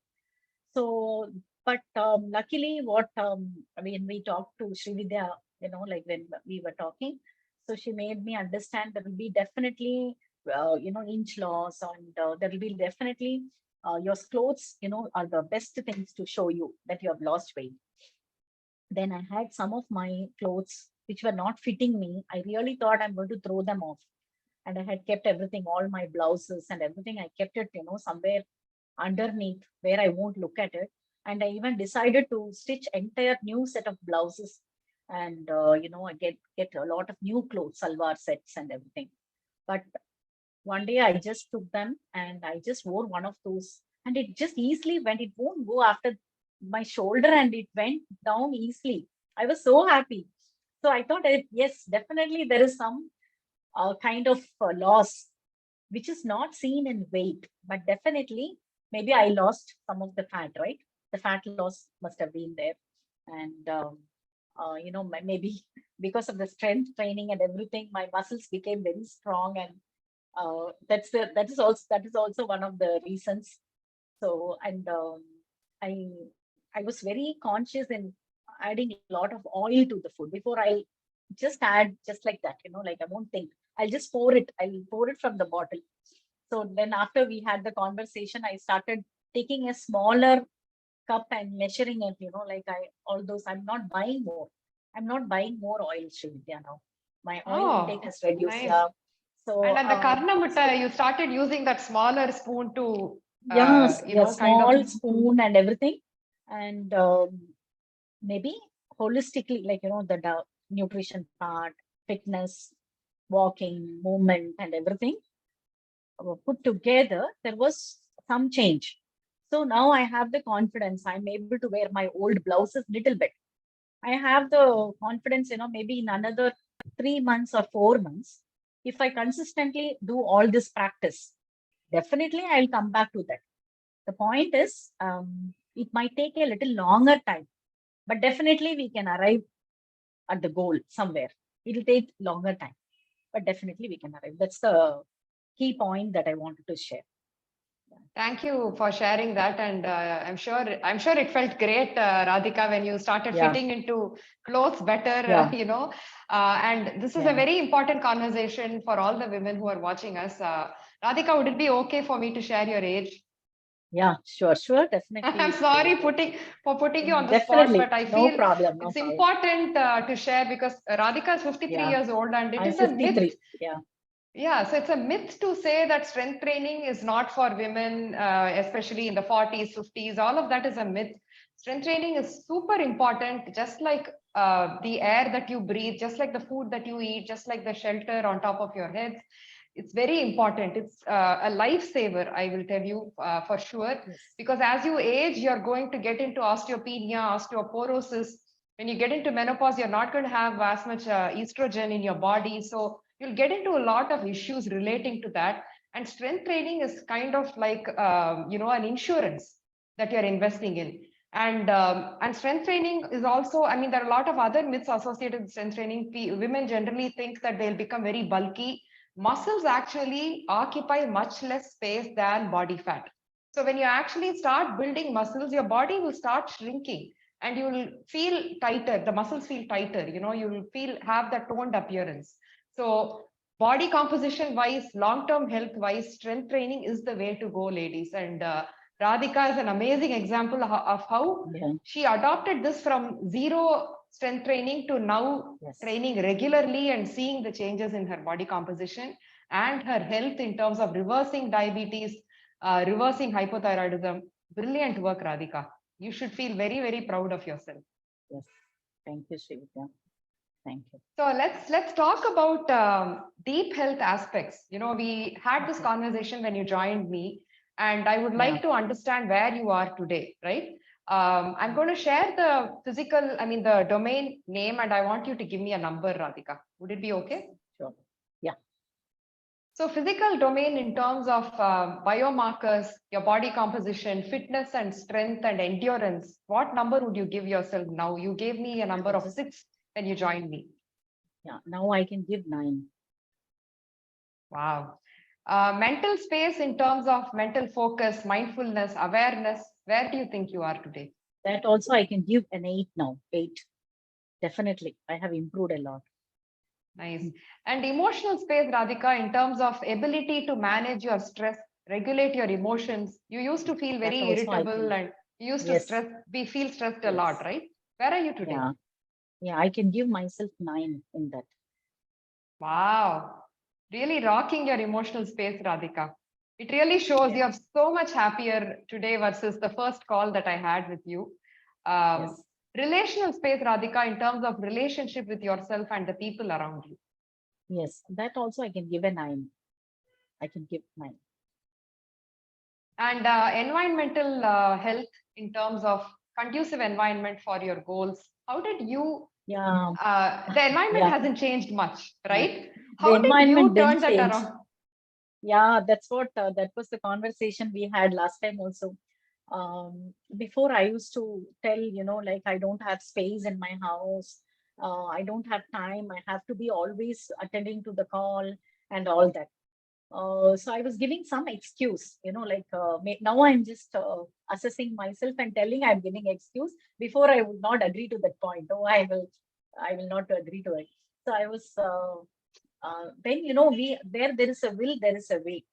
[SPEAKER 2] So, but luckily, when we talked to Srividya, like when we were talking, so she made me understand there will be definitely, inch loss, and there will be definitely your clothes, are the best things to show you that you have lost weight. Then I had some of my clothes which were not fitting me. I really thought I'm going to throw them off. And I had kept everything, all my blouses and everything. I kept it, somewhere underneath where I won't look at it. And I even decided to stitch entire new set of blouses, and I get a lot of new clothes, salwar sets and everything. But one day I just took them and I just wore one of those, and it just easily went. It won't go after my shoulder, and it went down easily. I was so happy. So I thought, yes, definitely there is some kind of loss which is not seen in weight, but definitely maybe I lost some of the fat, right? The fat loss must have been there. And, maybe because of the strength training and everything, my muscles became very strong. And that is also one of the reasons. So, and I was very conscious in adding a lot of oil to the food. Before I'll just add just like that, like I won't think. I'll just pour it. I'll pour it from the bottle. So then after we had the conversation, I started taking a smaller cup and measuring it, like all those, I'm not buying more. I'm not buying more oil, Srividya, now. My oil intake
[SPEAKER 1] Oh,
[SPEAKER 2] has reduced.
[SPEAKER 1] nice.
[SPEAKER 2] Yeah.
[SPEAKER 1] And
[SPEAKER 2] So,
[SPEAKER 1] at the
[SPEAKER 2] so
[SPEAKER 1] Karnamutta, you started using that smaller spoon to,
[SPEAKER 2] yes, yes,
[SPEAKER 1] kind of.
[SPEAKER 2] small spoon and everything. And maybe holistically, like, the nutrition part, fitness, walking, movement, and everything put together, there was some change. So now I have the confidence. I'm able to wear my old blouses little bit. I have the confidence, maybe in another 3 months or 4 months, if I consistently do all this practice, definitely I'll come back to that. The point is, it might take a little longer time, but definitely we can arrive at the goal somewhere. It'll take longer time, but definitely we can arrive. That's the key point that I wanted to share.
[SPEAKER 1] Thank you for sharing that, and I'm sure it felt great, Radhika, when you started
[SPEAKER 2] Yeah,
[SPEAKER 1] fitting into clothes better.
[SPEAKER 2] yeah,
[SPEAKER 1] And this is a
[SPEAKER 2] yeah,
[SPEAKER 1] very important conversation for all the women who are watching us. Radhika, would it be okay for me to share your age?
[SPEAKER 2] yeah, sure, sure,
[SPEAKER 1] I'm
[SPEAKER 2] definitely.
[SPEAKER 1] sorry for putting you on the spot,
[SPEAKER 2] Definitely.
[SPEAKER 1] but I
[SPEAKER 2] No
[SPEAKER 1] feel
[SPEAKER 2] problem, no
[SPEAKER 1] it's
[SPEAKER 2] problem.
[SPEAKER 1] important to share because Radhika is 53
[SPEAKER 2] Yeah,
[SPEAKER 1] years old, and it
[SPEAKER 2] I'm
[SPEAKER 1] is a myth.
[SPEAKER 2] 53. Yeah,
[SPEAKER 1] Yeah, so it's a myth to say that strength training is not for women, especially in the 40s, 50s. All of that is a myth. Strength training is super important, just like the air that you breathe, just like the food that you eat, just like the shelter on top of your heads. It's very important. It's a lifesaver, I will tell you for sure.
[SPEAKER 2] yes,
[SPEAKER 1] Because as you age, you're going to get into osteopenia, osteoporosis. When you get into menopause, you're not going to have as much estrogen in your body. So you'll get into a lot of issues relating to that. And strength training is kind of like, an insurance that you're investing in. And strength training is also, I mean, there are a lot of other myths associated with strength training. Women generally think that they'll become very bulky. Muscles actually occupy much less space than body fat. So when you actually start building muscles, your body will start shrinking and you will feel tighter. The muscles feel tighter. You will have that toned appearance. So body composition wise, long-term health wise, strength training is the way to go, ladies. And Radhika is an amazing example of how
[SPEAKER 2] yeah,
[SPEAKER 1] she adopted this from zero strength training to now
[SPEAKER 2] yes,
[SPEAKER 1] training regularly and seeing the changes in her body composition and her health in terms of reversing diabetes, reversing hypothyroidism. Brilliant work, Radhika. You should feel very, very proud of yourself.
[SPEAKER 2] yes. Thank you, Srivita. Thank you.
[SPEAKER 1] So let's talk about deep health aspects. We had this
[SPEAKER 2] Okay.
[SPEAKER 1] conversation when you joined me, and I would
[SPEAKER 2] Yeah,
[SPEAKER 1] like to understand where you are today, right? I'm going to share the domain name, and I want you to give me a number, Radhika. Would it be okay?
[SPEAKER 2] sure. Yeah,
[SPEAKER 1] So physical domain in terms of biomarkers, your body composition, fitness and strength and endurance. What number would you give yourself now? You gave me a number of 6 when you joined me.
[SPEAKER 2] yeah. Now I can give 9.
[SPEAKER 1] Wow. Mental space in terms of mental focus, mindfulness, awareness, where do you think you are today?
[SPEAKER 2] That also I can give an 8 now. 8. Definitely. I have improved a lot.
[SPEAKER 1] Nice.
[SPEAKER 2] Mm.
[SPEAKER 1] And emotional space, Radhika, in terms of ability to manage your stress, regulate your emotions. You used to feel
[SPEAKER 2] That
[SPEAKER 1] very
[SPEAKER 2] also I
[SPEAKER 1] irritable
[SPEAKER 2] can.
[SPEAKER 1] and you used to
[SPEAKER 2] Yes,
[SPEAKER 1] stress, we feel stressed a lot,
[SPEAKER 2] yes.
[SPEAKER 1] right? Where are you today?
[SPEAKER 2] Yeah, yeah. I can give myself 9 in that.
[SPEAKER 1] Wow. Really rocking your emotional space, Radhika. It really shows
[SPEAKER 2] Yeah,
[SPEAKER 1] you're so much happier today versus the first call that I had with you. Um,
[SPEAKER 2] yes,
[SPEAKER 1] Relational space, Radhika, in terms of relationship with yourself and the people around you.
[SPEAKER 2] yes. That also I can give a 9. I can give 9.
[SPEAKER 1] And environmental health in terms of conducive environment for your goals. How did you,
[SPEAKER 2] Yeah,
[SPEAKER 1] the environment
[SPEAKER 2] yeah,
[SPEAKER 1] hasn't changed much,
[SPEAKER 2] yeah.
[SPEAKER 1] right?
[SPEAKER 2] The
[SPEAKER 1] How did
[SPEAKER 2] environment
[SPEAKER 1] you
[SPEAKER 2] didn't
[SPEAKER 1] turn that
[SPEAKER 2] change.
[SPEAKER 1] around?
[SPEAKER 2] Yeah, that's what that was the conversation we had last time also. Before I used to tell, like I don't have space in my house. I don't have time. I have to be always attending to the call and all that. So I was giving some excuse, like now I'm just assessing myself and telling I'm giving excuse. Before I would not agree to that point. Oh, I will not agree to it. So I was then there is a will, there is a way.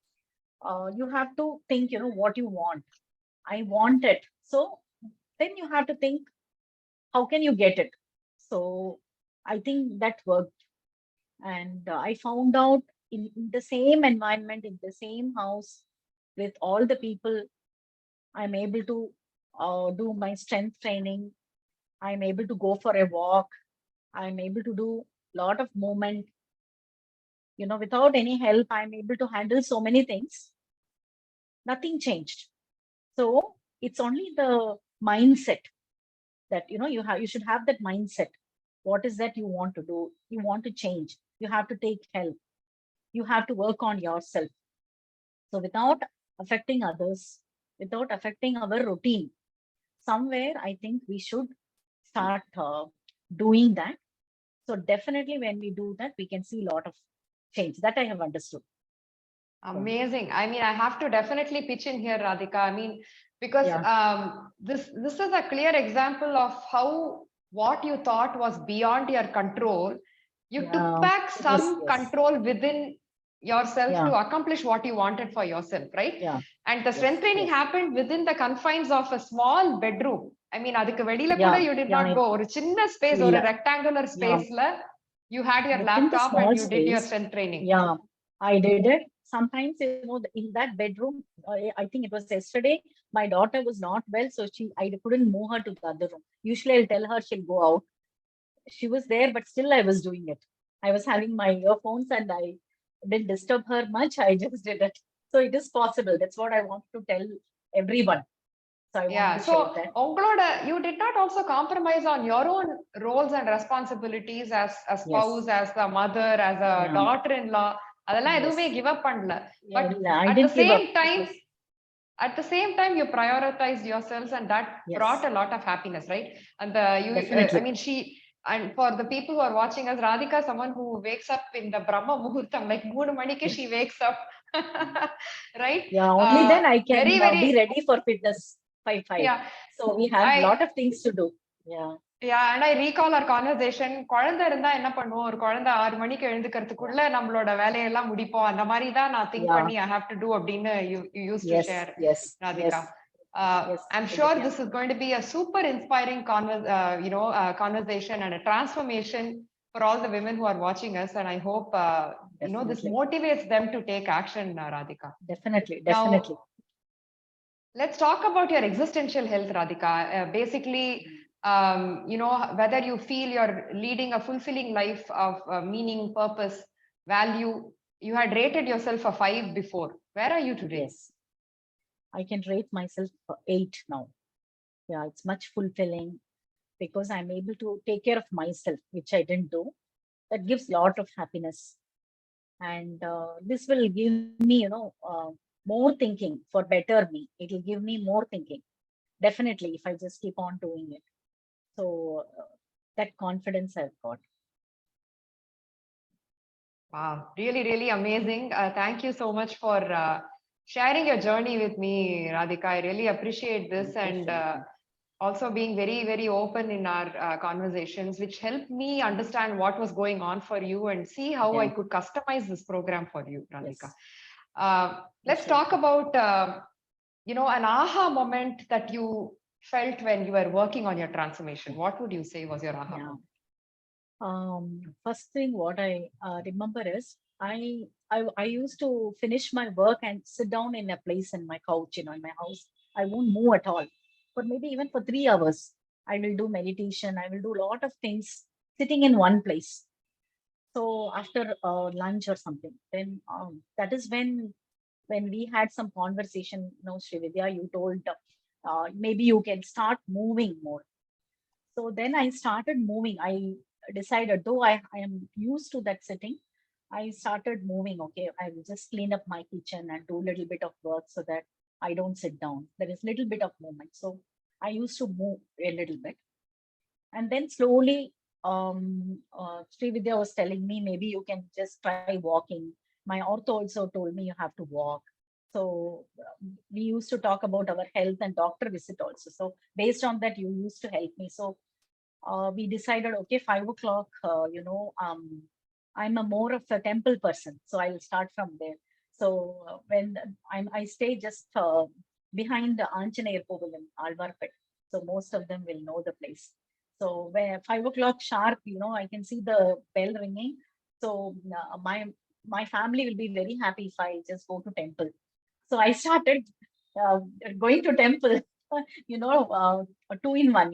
[SPEAKER 2] You have to think, what you want. I want it. So then you have to think, how can you get it? So I think that worked. And I found out in the same environment, in the same house, with all the people, I'm able to do my strength training. I'm able to go for a walk. I'm able to do a lot of movement. Without any help, I'm able to handle so many things. Nothing changed. So it's only the mindset that you should have that mindset. What is that you want to do? You want to change. You have to take help. You have to work on yourself. So without affecting others, without affecting our routine, somewhere I think we should start doing that. So definitely when we do that, we can see a lot of change. That I have understood.
[SPEAKER 1] Amazing. I mean, I have to definitely pitch in here, Radhika. I mean, because
[SPEAKER 2] Yeah,
[SPEAKER 1] this is a clear example of how what you thought was beyond your control, you took
[SPEAKER 2] yeah,
[SPEAKER 1] back
[SPEAKER 2] it was,
[SPEAKER 1] some
[SPEAKER 2] yes,
[SPEAKER 1] control within yourself
[SPEAKER 2] yeah,
[SPEAKER 1] to accomplish what you wanted for yourself, right?
[SPEAKER 2] yeah,
[SPEAKER 1] And the
[SPEAKER 2] yes,
[SPEAKER 1] strength training
[SPEAKER 2] yes,
[SPEAKER 1] happened within the confines of a small bedroom. I mean, அதுக்கு வெளியில கூட
[SPEAKER 2] yeah,
[SPEAKER 1] you did
[SPEAKER 2] yeah,
[SPEAKER 1] not go. ஒரு சின்ன space, ஒரு rectangular
[SPEAKER 2] yeah,
[SPEAKER 1] spaceல you had your
[SPEAKER 2] within the
[SPEAKER 1] laptop and
[SPEAKER 2] small
[SPEAKER 1] you did your
[SPEAKER 2] space.
[SPEAKER 1] strength training.
[SPEAKER 2] Yeah, I did it. Sometimes, in that bedroom, I think it was yesterday, my daughter was not well, so I couldn't move her to the other room. Usually, I'll tell her she'll go out. She was there, but still I was doing it. I was having my earphones and I didn't disturb her much. I just did it. So it is possible. That's what I want to tell everyone. So I want
[SPEAKER 1] Yeah.
[SPEAKER 2] to
[SPEAKER 1] So,
[SPEAKER 2] share that.
[SPEAKER 1] you did not also compromise on your own roles and responsibilities as a
[SPEAKER 2] Yes.
[SPEAKER 1] spouse, as a mother, as a
[SPEAKER 2] Yeah.
[SPEAKER 1] daughter-in-law. அதெல்லாம் எதுவுமே
[SPEAKER 2] Yes.
[SPEAKER 1] give up பண்ணல.
[SPEAKER 2] Yeah.
[SPEAKER 1] But
[SPEAKER 2] I
[SPEAKER 1] at the
[SPEAKER 2] didn't give
[SPEAKER 1] same
[SPEAKER 2] up. It
[SPEAKER 1] time,
[SPEAKER 2] was,
[SPEAKER 1] you prioritized yourselves, and that brought
[SPEAKER 2] yes,
[SPEAKER 1] a lot of happiness, right? And I
[SPEAKER 2] definitely.
[SPEAKER 1] mean, and for the people who are watching us, Radhika, someone who wakes up in the Brahma Muhurtam, like 3 manike, she wakes up, right?
[SPEAKER 2] Yeah. Only then I
[SPEAKER 1] Very,
[SPEAKER 2] can
[SPEAKER 1] very,
[SPEAKER 2] be ready for fitness 5-5.
[SPEAKER 1] yeah.
[SPEAKER 2] So we have a
[SPEAKER 1] I
[SPEAKER 2] lot of things to do. Yeah.
[SPEAKER 1] and I recall our conversation. குழந்தை இருந்தா என்ன பண்ணுவோம்? ஒரு குழந்தை 6 மணிக்கு
[SPEAKER 2] Yeah.
[SPEAKER 1] எழுந்துக்கிறதுக்குள்ள நம்மளோட வேலையெல்லாம் முடிப்போம். அந்த மாதிரி தான் நான் திங்க்
[SPEAKER 2] Yeah.
[SPEAKER 1] பண்ணி I have to do அப்படின்னு you used to
[SPEAKER 2] Yes.
[SPEAKER 1] share,
[SPEAKER 2] Yes.
[SPEAKER 1] Radhika.
[SPEAKER 2] Yes. Yes.
[SPEAKER 1] I'm sure
[SPEAKER 2] Vidya.
[SPEAKER 1] this is going to be a super inspiring conversation and a transformation for all the women who are watching us. And I hope this
[SPEAKER 2] Definitely.
[SPEAKER 1] motivates them to take action, Radhika.
[SPEAKER 2] Definitely.
[SPEAKER 1] Now,
[SPEAKER 2] Definitely.
[SPEAKER 1] let's talk about your existential health, Radhika. Basically, whether you feel you're leading a fulfilling life of meaning, purpose, value. You had rated yourself a 5 before. Where are you today?
[SPEAKER 2] Yes. I can rate myself 8 now. Yeah, it's much fulfilling because I'm able to take care of myself, which I didn't do. That gives a lot of happiness. And this will give me, more thinking for better me. It will give me more thinking. Definitely, if I just keep on doing it. So that confidence I've got.
[SPEAKER 1] Wow, really, really amazing. Thank you so much for sharing your journey with me, Radhika. I really appreciate this, and
[SPEAKER 2] Definitely.
[SPEAKER 1] also being very, very open in our conversations, which helped me understand what was going on for you and see how I
[SPEAKER 2] Yeah.
[SPEAKER 1] could customize this program for you, Radhika.
[SPEAKER 2] Yes.
[SPEAKER 1] Let's talk
[SPEAKER 2] Definitely.
[SPEAKER 1] about, an aha moment that you felt when you were working on your transformation. What would you say was your aha
[SPEAKER 2] Yeah.
[SPEAKER 1] moment?
[SPEAKER 2] First thing what I remember is I used to finish my work and sit down in a place in my couch, in my house. I won't move at all. For maybe even for 3 hours. I will do meditation. I will do a lot of things sitting in one place. So after lunch or something, then that is when we had some conversation, Srividya, you told maybe you can start moving more. So then I started moving. I decided, though I am used to that sitting, I started moving. Okay, I will just clean up my kitchen and do a little bit of work so that I don't sit down. There is little bit of movement. So I used to move a little bit. And then slowly, Srividya was telling me maybe you can just try walking, My ortho also told me you have to walk. So we used to talk about our health and doctor visit also. So based on that, you used to help me. So we decided, okay, 5 o'clock, I'm a more of a temple person. So I'll start from there. So when I stay just behind the Anjaneya Koval in Alvarpet. So most of them will know the place. So where 5 o'clock sharp, I can see the bell ringing. So my family will be very happy if I just go to temple. So I started uh, going to temple, a two in one,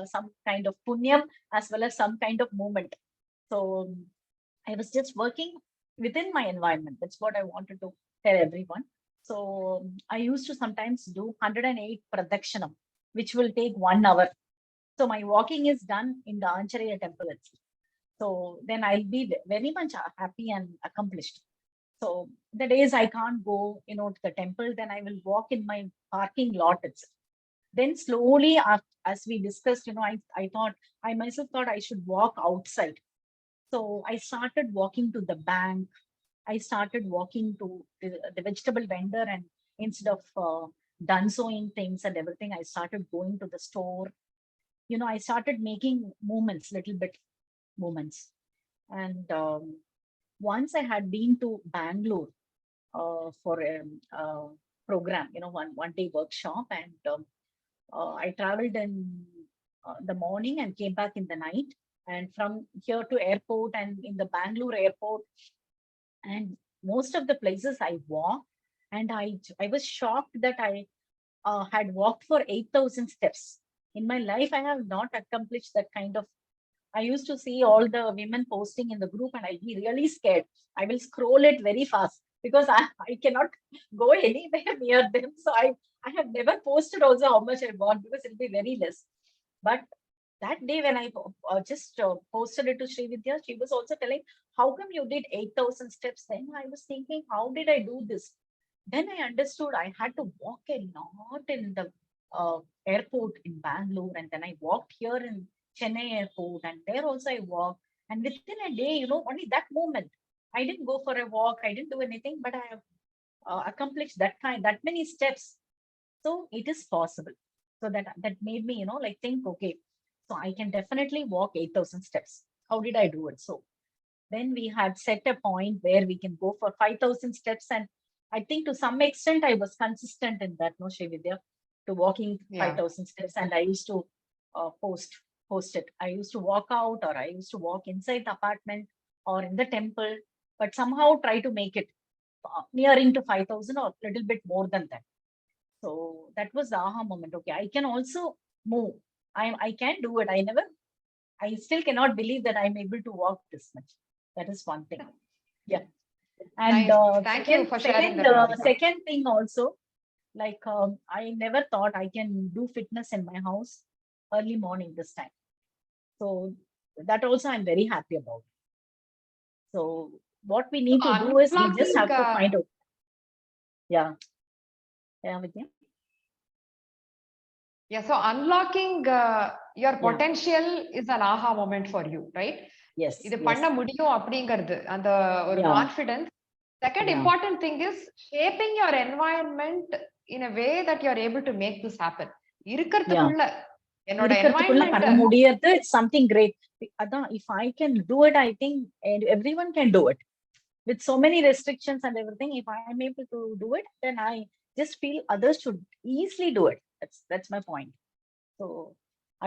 [SPEAKER 2] some kind of punyam as well as some kind of movement. So I was just working within my environment. That's what I wanted to tell everyone. So I used to sometimes do 108 pradakshanam, which will take 1 hour. So my walking is done in the Anchareya temple itself. So then I'll be very much happy and accomplished. So the days I can't go, to the temple, then I will walk in my parking lot itself. Then slowly, as we discussed, I myself thought I should walk outside. So I started walking to the bank. I started walking to the vegetable vendor, and instead of done sewing things and everything, I started going to the store. I started making movements, little bit movements. And once I had been to Bangalore for a program, one day workshop, and I traveled in the morning and came back in the night. And from here to airport and in the Bangalore airport, and most of the places I walked, and I was shocked that I had walked for 8,000 steps. In my life, I have not accomplished that kind of. I used to see all the women posting in the group, and I'd be really scared. I will scroll it very fast because I cannot go anywhere near them. So I have never posted also how much I want because it'll be very less. But that day when I just posted it to Sri Vidya, she was also telling, how come you did 8,000 steps? Then I was thinking, how did I do this? Then I understood I had to walk a lot in the airport in Bangalore, and then I walked here in Chennai airport, and there also I walked. And within a day, only that moment, I didn't go for a walk, I didn't do anything, but I have accomplished that many steps. So it is possible. So that made me, like think, okay, so I can definitely walk 8,000 steps. How did I do it? So then we had set a point where we can go for 5,000 steps. And I think to some extent I was consistent in that, no, Srividya, to walking
[SPEAKER 1] Yeah.
[SPEAKER 2] 5,000 steps. And I used to post it. I used to walk out, or I used to walk inside the apartment or in the temple, but somehow try to make it nearing to 5,000 or a little bit more than that. So that was the aha moment. Okay, I can also move. I can do it. I still cannot believe that I'm able to walk this much. That is one thing. Yeah. And
[SPEAKER 1] Nice. Thank you for sharing that, Radhika.
[SPEAKER 2] second thing also, like I never thought I can do fitness in my house early morning this time. So that also I'm very happy about. So what we need to do is we just
[SPEAKER 1] Unblocking,
[SPEAKER 2] have to find out. Yeah. Yeah, Vidya.
[SPEAKER 1] yeah, so unlocking your
[SPEAKER 2] Yeah.
[SPEAKER 1] potential is an aha moment for you, right?
[SPEAKER 2] Yes.
[SPEAKER 1] இது
[SPEAKER 2] Yes.
[SPEAKER 1] பண்ண முடியும் அப்படிங்கிறது அந்த ஒரு
[SPEAKER 2] Yeah.
[SPEAKER 1] Confidence. Second
[SPEAKER 2] Yeah.
[SPEAKER 1] important thing is shaping your environment in a way that you are able to make this happen.
[SPEAKER 2] Yeah.
[SPEAKER 1] இருக்கிறதுக்குள்ள என்னோட
[SPEAKER 2] இருக்கிறதுக்குள்ள பண்ண
[SPEAKER 1] environment
[SPEAKER 2] முடியாது. It's something great. அதான், if I can do it, I think everyone can do it. With so many restrictions and everything, if I am able to do it, then I just feel others should easily do it. That's my point. So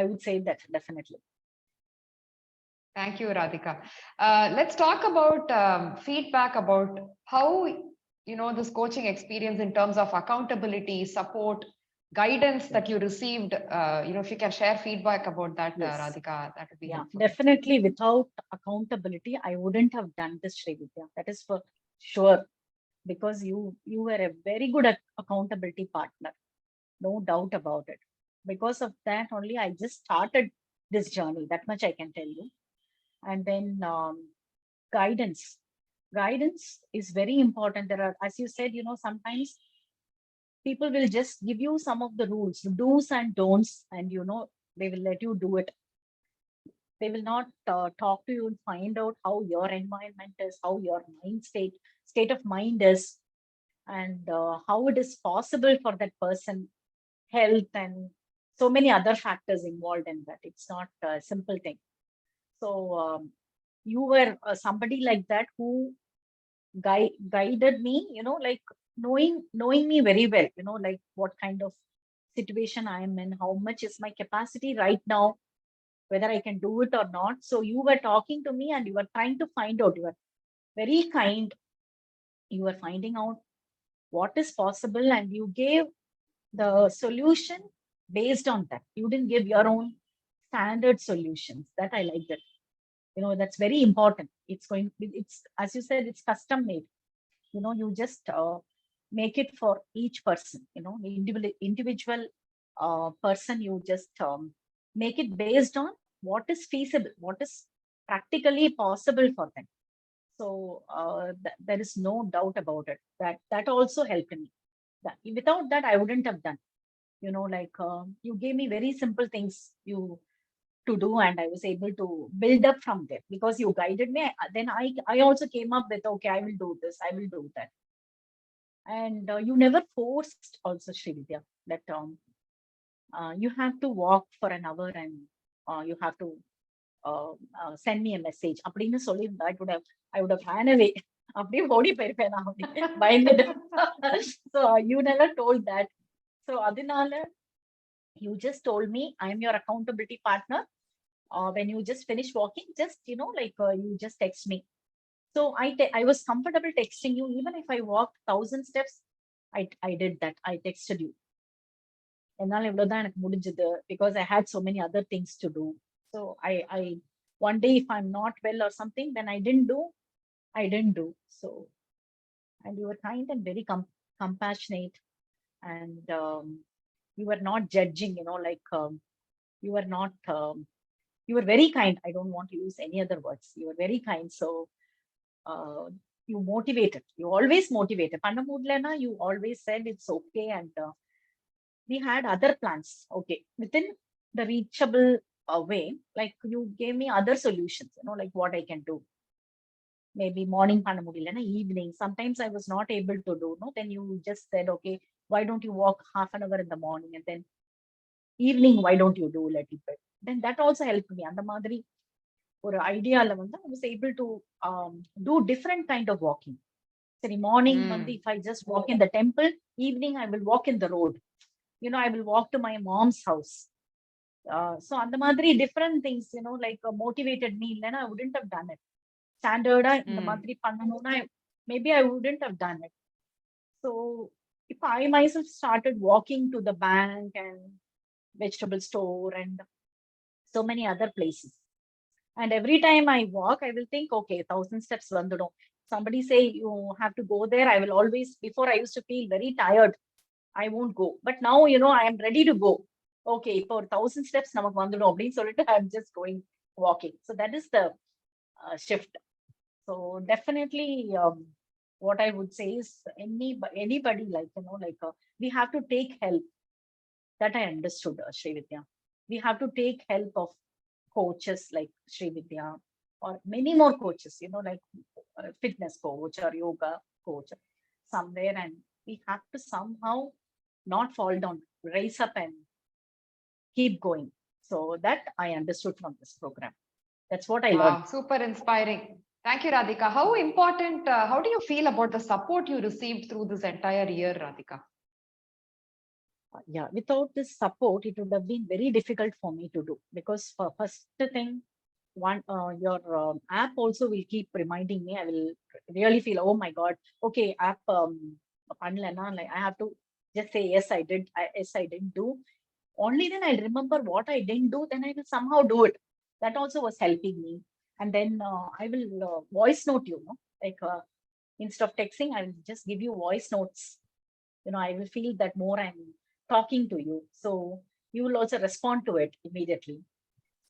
[SPEAKER 2] I would say that definitely.
[SPEAKER 1] Thank you, Radhika. Let's talk about feedback about how this coaching experience in terms of accountability, support, guidance that you received. If you can share feedback about that,
[SPEAKER 2] Yes.
[SPEAKER 1] Radhika, that would be
[SPEAKER 2] Yeah,
[SPEAKER 1] helpful.
[SPEAKER 2] definitely. Without accountability, I wouldn't have done this, Srividya. That is for sure. Because you were a very good accountability partner. No doubt about it. Because of that only, I just started this journey. That much I can tell you. And then guidance. Guidance is very important. There are, as you said, sometimes people will just give you some of the rules, do's and don'ts, and they will let you do it. They will not talk to you and find out how your environment is, how your state of mind is, and how it is possible for that person health and so many other factors involved in that. It's not a simple thing. So you were somebody like that who guided me, like knowing me very well, like what kind of situation I am in, how much is my capacity right now, whether I can do it or not. So you were talking to me and you were trying to find out. You were very kind. You were finding out what is possible and you gave the solution based on that. You didn't give your own standard solutions. That I like that. That's very important. It's, as you said, it's custom made. You just make it for each person, individual person. You just make it based on what is feasible, what is practically possible for them. So there is no doubt about it. That also helped me. Without that, I wouldn't have done. Like you gave me very simple things you to do, and I was able to build up from there because you guided me. Then I also came up with, okay, I will do this, I will do that. And you never forced also, Srividya, that you have to walk for an hour and you have to send me a message. அப்படின்னு சொல்லியிருந்தா I would have ran away. அப்படியே ஓடி போயிருப்பேன் நான் பயந்துட்டு. So you never told that. So அதனால you just told me, I am your accountability partner. When you just finish walking, just like you just text me. So I was comfortable texting you. Even if I walked 1,000 steps, I did that. I texted you. என்னால இவ்வளவுதான் எனக்கு முடிஞ்சது because I had so many other things to do. So I one day if I'm not well or something, then I didn't do. So, and you were kind and very compassionate, and you were not judging, like you were not you were very kind. I don't want to use any other words. You were very kind. So uh, you motivated. You always motivated. Panna mudlena, you always said it's okay, and we had other plans. Okay, within the reachable way, like you gave me other solutions. Like what I can do. Maybe morning panna mudilena, evening. Sometimes I was not able to do. No, then you just said, okay, why don't you walk half an hour in the morning, and then evening, why don't you do a little bit? Then that also helped me. And the madri ஒரு ஐடியால வந்து I was able to do different kind of walking. சரி morning வந்து if I just walk in the temple, evening I will walk in the road. I will walk to my mom's house. So அந்த மாதிரி different things, like motivated me. இல்லைன்னா I wouldn't have done it. Standard இந்த மாதிரி பண்ணணும்னா maybe I wouldn't have done it. So if I myself started walking to the bank and vegetable store and so many other places, and every time I walk, I will think, okay, 1,000 steps vandudum. Somebody say you have to go there. I will always, before I used to feel very tired, I won't go. But now, I am ready to go. Okay, for 1,000 steps, namak vandudum. So I'm just going walking. So that is the shift. So definitely, what I would say is anybody, like, like we have to take help. That I understood, Srividya. We have to take help of coaches like Srividya or many more coaches, like fitness coach or yoga coach somewhere, and we have to somehow not fall down, rise up and keep going. So that I understood from this program. That's what I learned.
[SPEAKER 1] Wow, super inspiring. Thank you, Radhika. How important, how do you feel about the support you received through this entire year, Radhika?
[SPEAKER 2] Yeah, without this support, it would have been very difficult for me to do, because for first thing, your app also will keep reminding me. I will really feel, oh my god, okay, app like I have to just say yes, I did. Yes, I didn't do. Only then I'll remember what I didn't do, then I will somehow do it. That also was helping me. And then I will voice note you, like instead of texting, I will just give you voice notes. I will feel that more I'm talking to you. So you will also respond to it immediately.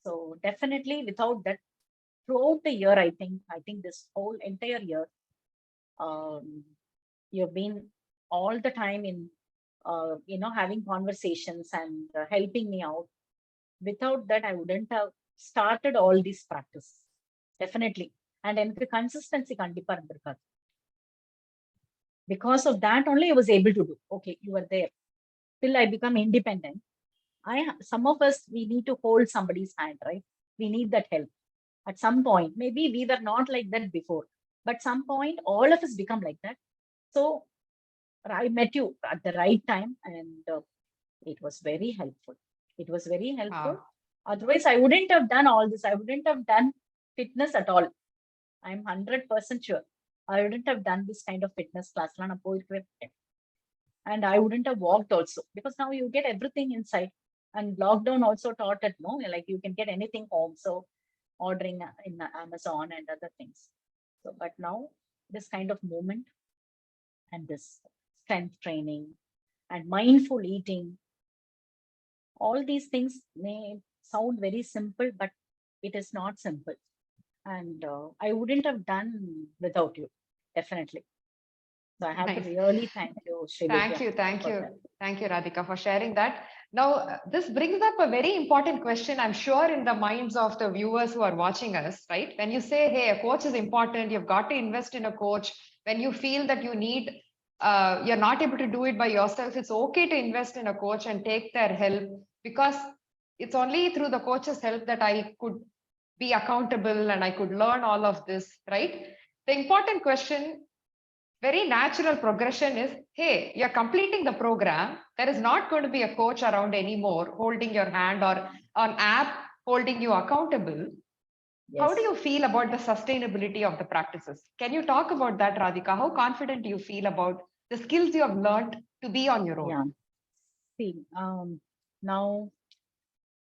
[SPEAKER 2] So definitely without that, throughout the year, I think this whole entire year, you've been all the time in, having conversations and helping me out. Without that, I wouldn't have started all these practice. Definitely. And எனக்கு consistency கண்டிப்பா இருந்திருக்காது. Because of that only I was able to do. Okay, you were there. Till I become independent. Some of us, we need to hold somebody's hand, right? We need that help. At some point, maybe we were not like that before, but some point, all of us become like that. So I met you at the right time, and it was very helpful. It was very helpful. Otherwise, I wouldn't have done all this. I wouldn't have done fitness at all. I'm 100% sure. I wouldn't have done this kind of fitness class. And I wouldn't have walked also, because now you get everything inside. And lockdown also taught it, no, like you can get anything home. So ordering in Amazon and other things. So, but now this kind of movement and this strength training and mindful eating, all these things may sound very simple, but it is not simple. And I wouldn't have done without you, definitely. So I have to really thank you, Srividya.
[SPEAKER 1] Thank you, Radhika, for sharing that. Now, this brings up a very important question, I'm sure, in the minds of the viewers who are watching us, right? When you say, hey, a coach is important, you've got to invest in a coach. When you feel that you need, you're not able to do it by yourself, it's okay to invest in a coach and take their help, because it's only through the coach's help that I could be accountable and I could learn all of this, right? The important question, very natural progression is, hey, you're completing the program. There is not going to be a coach around anymore holding your hand, or an app holding you accountable. Yes. How do you feel about the sustainability of the practices? Can you talk about that, Radhika? How confident do you feel about the skills you have learned to be on your own?
[SPEAKER 2] Yeah. See, now,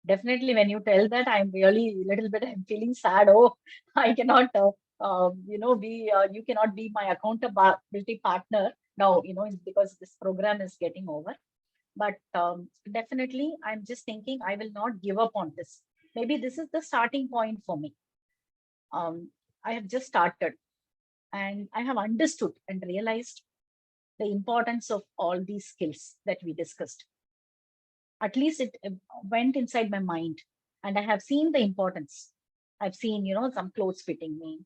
[SPEAKER 2] definitely when you tell that, I'm really a little bit, I'm feeling sad. Oh, I cannot, you cannot be my accountability partner now, it's because this program is getting over. But definitely, I'm just thinking I will not give up on this. Maybe this is the starting point for me. I have just started, and I have understood and realized the importance of all these skills that we discussed. At least it went inside my mind, and I have seen the importance. I've seen, some clothes fitting me.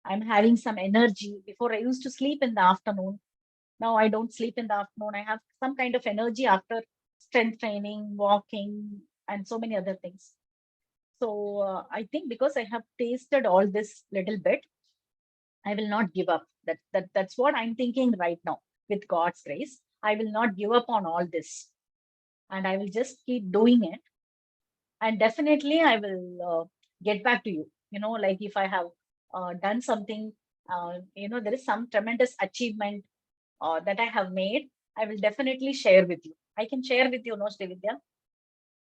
[SPEAKER 2] I'm having some energy. Before I used to sleep in the afternoon. Now I don't sleep in the afternoon. I have some kind of energy after strength training, walking, and so many other things. So I think because I have tasted all this little bit, I will not give up. That's what I'm thinking right now. With God's grace, I will not give up on all this, and I will just keep doing it. And definitely, I will get back to you. Like if I have done something, there is some tremendous achievement that I have made, I will definitely share with you. I can share with you, no, Srividya?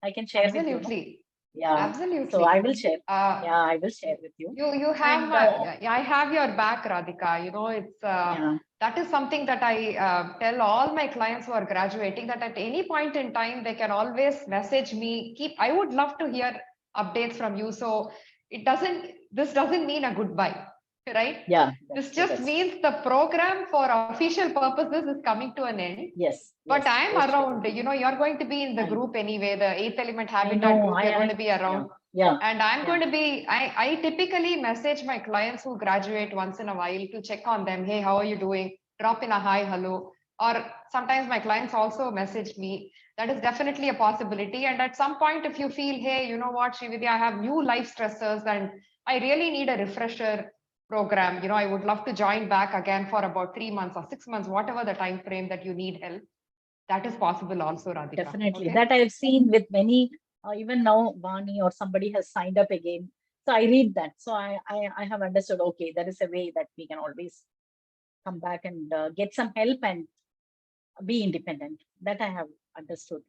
[SPEAKER 2] I can share with you. No? Yeah,
[SPEAKER 1] absolutely.
[SPEAKER 2] So I will share. Yeah, I will share with you.
[SPEAKER 1] You have I have your back, Radhika. It's that is something that I tell all my clients who are graduating, that at any point in time they can always message me. I would love to hear updates from you. So this doesn't mean a goodbye, right?
[SPEAKER 2] Yeah.
[SPEAKER 1] This just means the program for official purposes is coming to an end.
[SPEAKER 2] Yes.
[SPEAKER 1] But I'm around, you're going to be in the group anyway, the 8th Element Habitat group, you're going to be around.
[SPEAKER 2] Yeah.
[SPEAKER 1] And I'm going to be, I typically message my clients who graduate once in a while to check on them. Hey, how are you doing? Drop in a hi, hello. Or sometimes my clients also message me. That is definitely a possibility. And at some point, if you feel, hey, you know what, Srividya, I have new life stressors and I really need a refresher program. I would love to join back again for about 3 months or 6 months, whatever the time frame that you need help. That is possible also, Radhika.
[SPEAKER 2] Definitely. Okay? That I've seen with many, even now, Vani or somebody has signed up again. So I read that. So I have understood, okay, there is a way that we can always come back and get some help and be independent. That I have understood.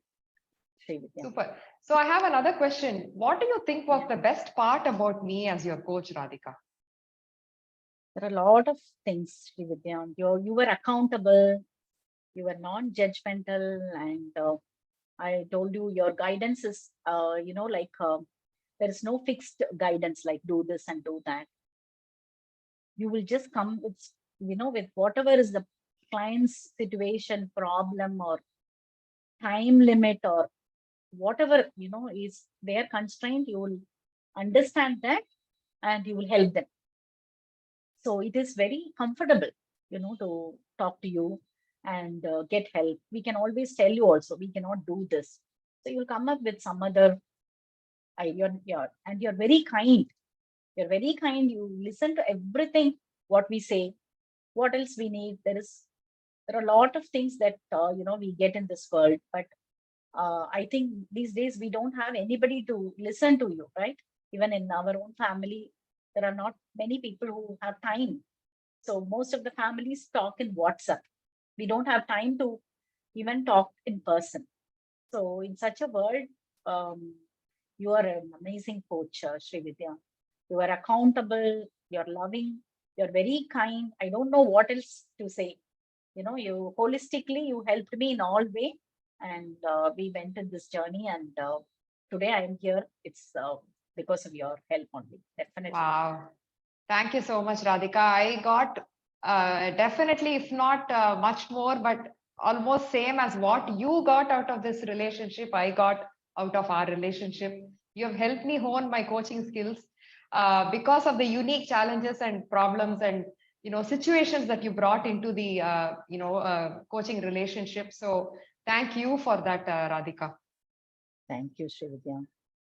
[SPEAKER 1] Super. So I have another question. What do you think was the best part about me as your coach, Radhika?
[SPEAKER 2] There are a lot of things, Srividya. You were accountable, you were non-judgmental, and I told you your guidance is, there is no fixed guidance like do this and do that. You will just come with, with whatever is the client's situation, problem, or time limit, or whatever, is their constraint, you will understand that, and you will help them. So it is very comfortable, to talk to you and get help. We can always tell you also, we cannot do this. So you'll come up with some other idea, and you're very kind. You're very kind. You listen to everything what we say. What else we need? There are a lot of things that we get in this world, but I think these days we don't have anybody to listen to you, right? Even in our own family, there are not many people who have time. So most of the families talk in WhatsApp. We don't have time to even talk in person. So in such a world, um, you are an amazing coach, Srividya. You are accountable, you're loving, you're very kind. I don't know what else to say. You holistically, you helped me in all way, and we went in this journey, and today I am here. It's because of your help only, definitely.
[SPEAKER 1] Wow. Thank you so much, Radhika. I got definitely, if not much more, but almost same as what you got out of this relationship, I got out of our relationship. You have helped me hone my coaching skills because of the unique challenges and problems and situations that you brought into the coaching relationship. So thank you for that, Radhika.
[SPEAKER 2] Thank you, Srividya.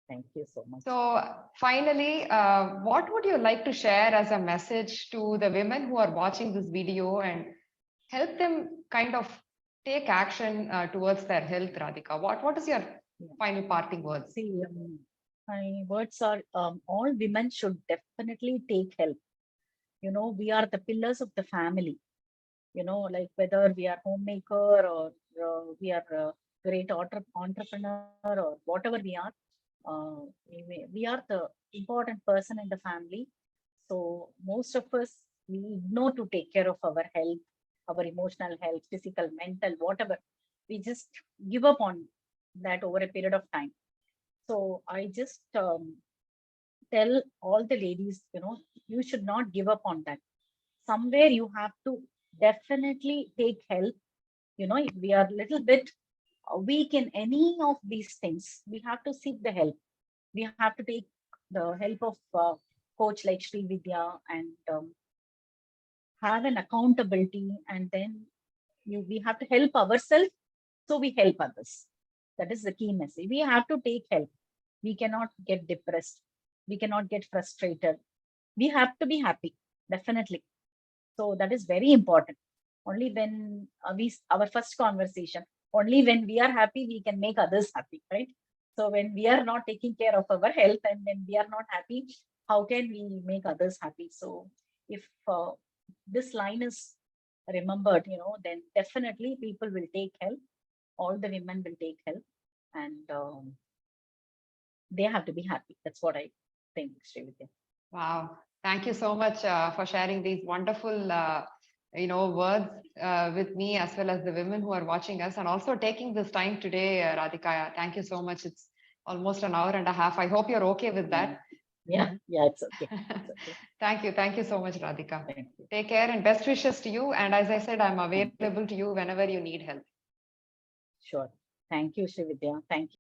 [SPEAKER 2] Thank you so much.
[SPEAKER 1] So finally, what would you like to share as a message to the women who are watching this video and help them kind of take action towards their health, Radhika? What is your final parting words?
[SPEAKER 2] See, my words are, all women should definitely take help. We are the pillars of the family. Like whether we are homemaker, or we are a great entrepreneur, or whatever we are, we are the important person in the family. So most of us, we ignore to take care of our health, our emotional health, physical, mental, whatever. We just give up on that over a period of time. So I just tell all the ladies, you should not give up on that. Somewhere you have to definitely take help. If we are a little bit weak in any of these things, we have to seek the help. We have to take the help of coach like Sri Vidya, and have an accountability, and then we have to help ourselves, so we help others. That is the key message. We have to take help. We cannot get depressed. We cannot get frustrated. We have to be happy, definitely. So that is very important. Only when our first conversation, only when we are happy, we can make others happy, right? So when we are not taking care of our health, and when we are not happy, how can we make others happy? So if this line is remembered, then definitely people will take help. All the women will take help, and they have to be happy. That's what I think, Srividya.
[SPEAKER 1] Wow. Thank you so much for sharing these wonderful, words with me as well as the women who are watching us, and also taking this time today, Radhika. Thank you so much. It's almost an hour and a half. I hope you're okay with that.
[SPEAKER 2] Yeah, it's okay. It's okay.
[SPEAKER 1] Thank you. Thank you so much, Radhika.
[SPEAKER 2] Thank you.
[SPEAKER 1] Take care and best wishes to you. And as I said, I'm available to you whenever you need help.
[SPEAKER 2] Sure. Thank you, Srividya. Thank you.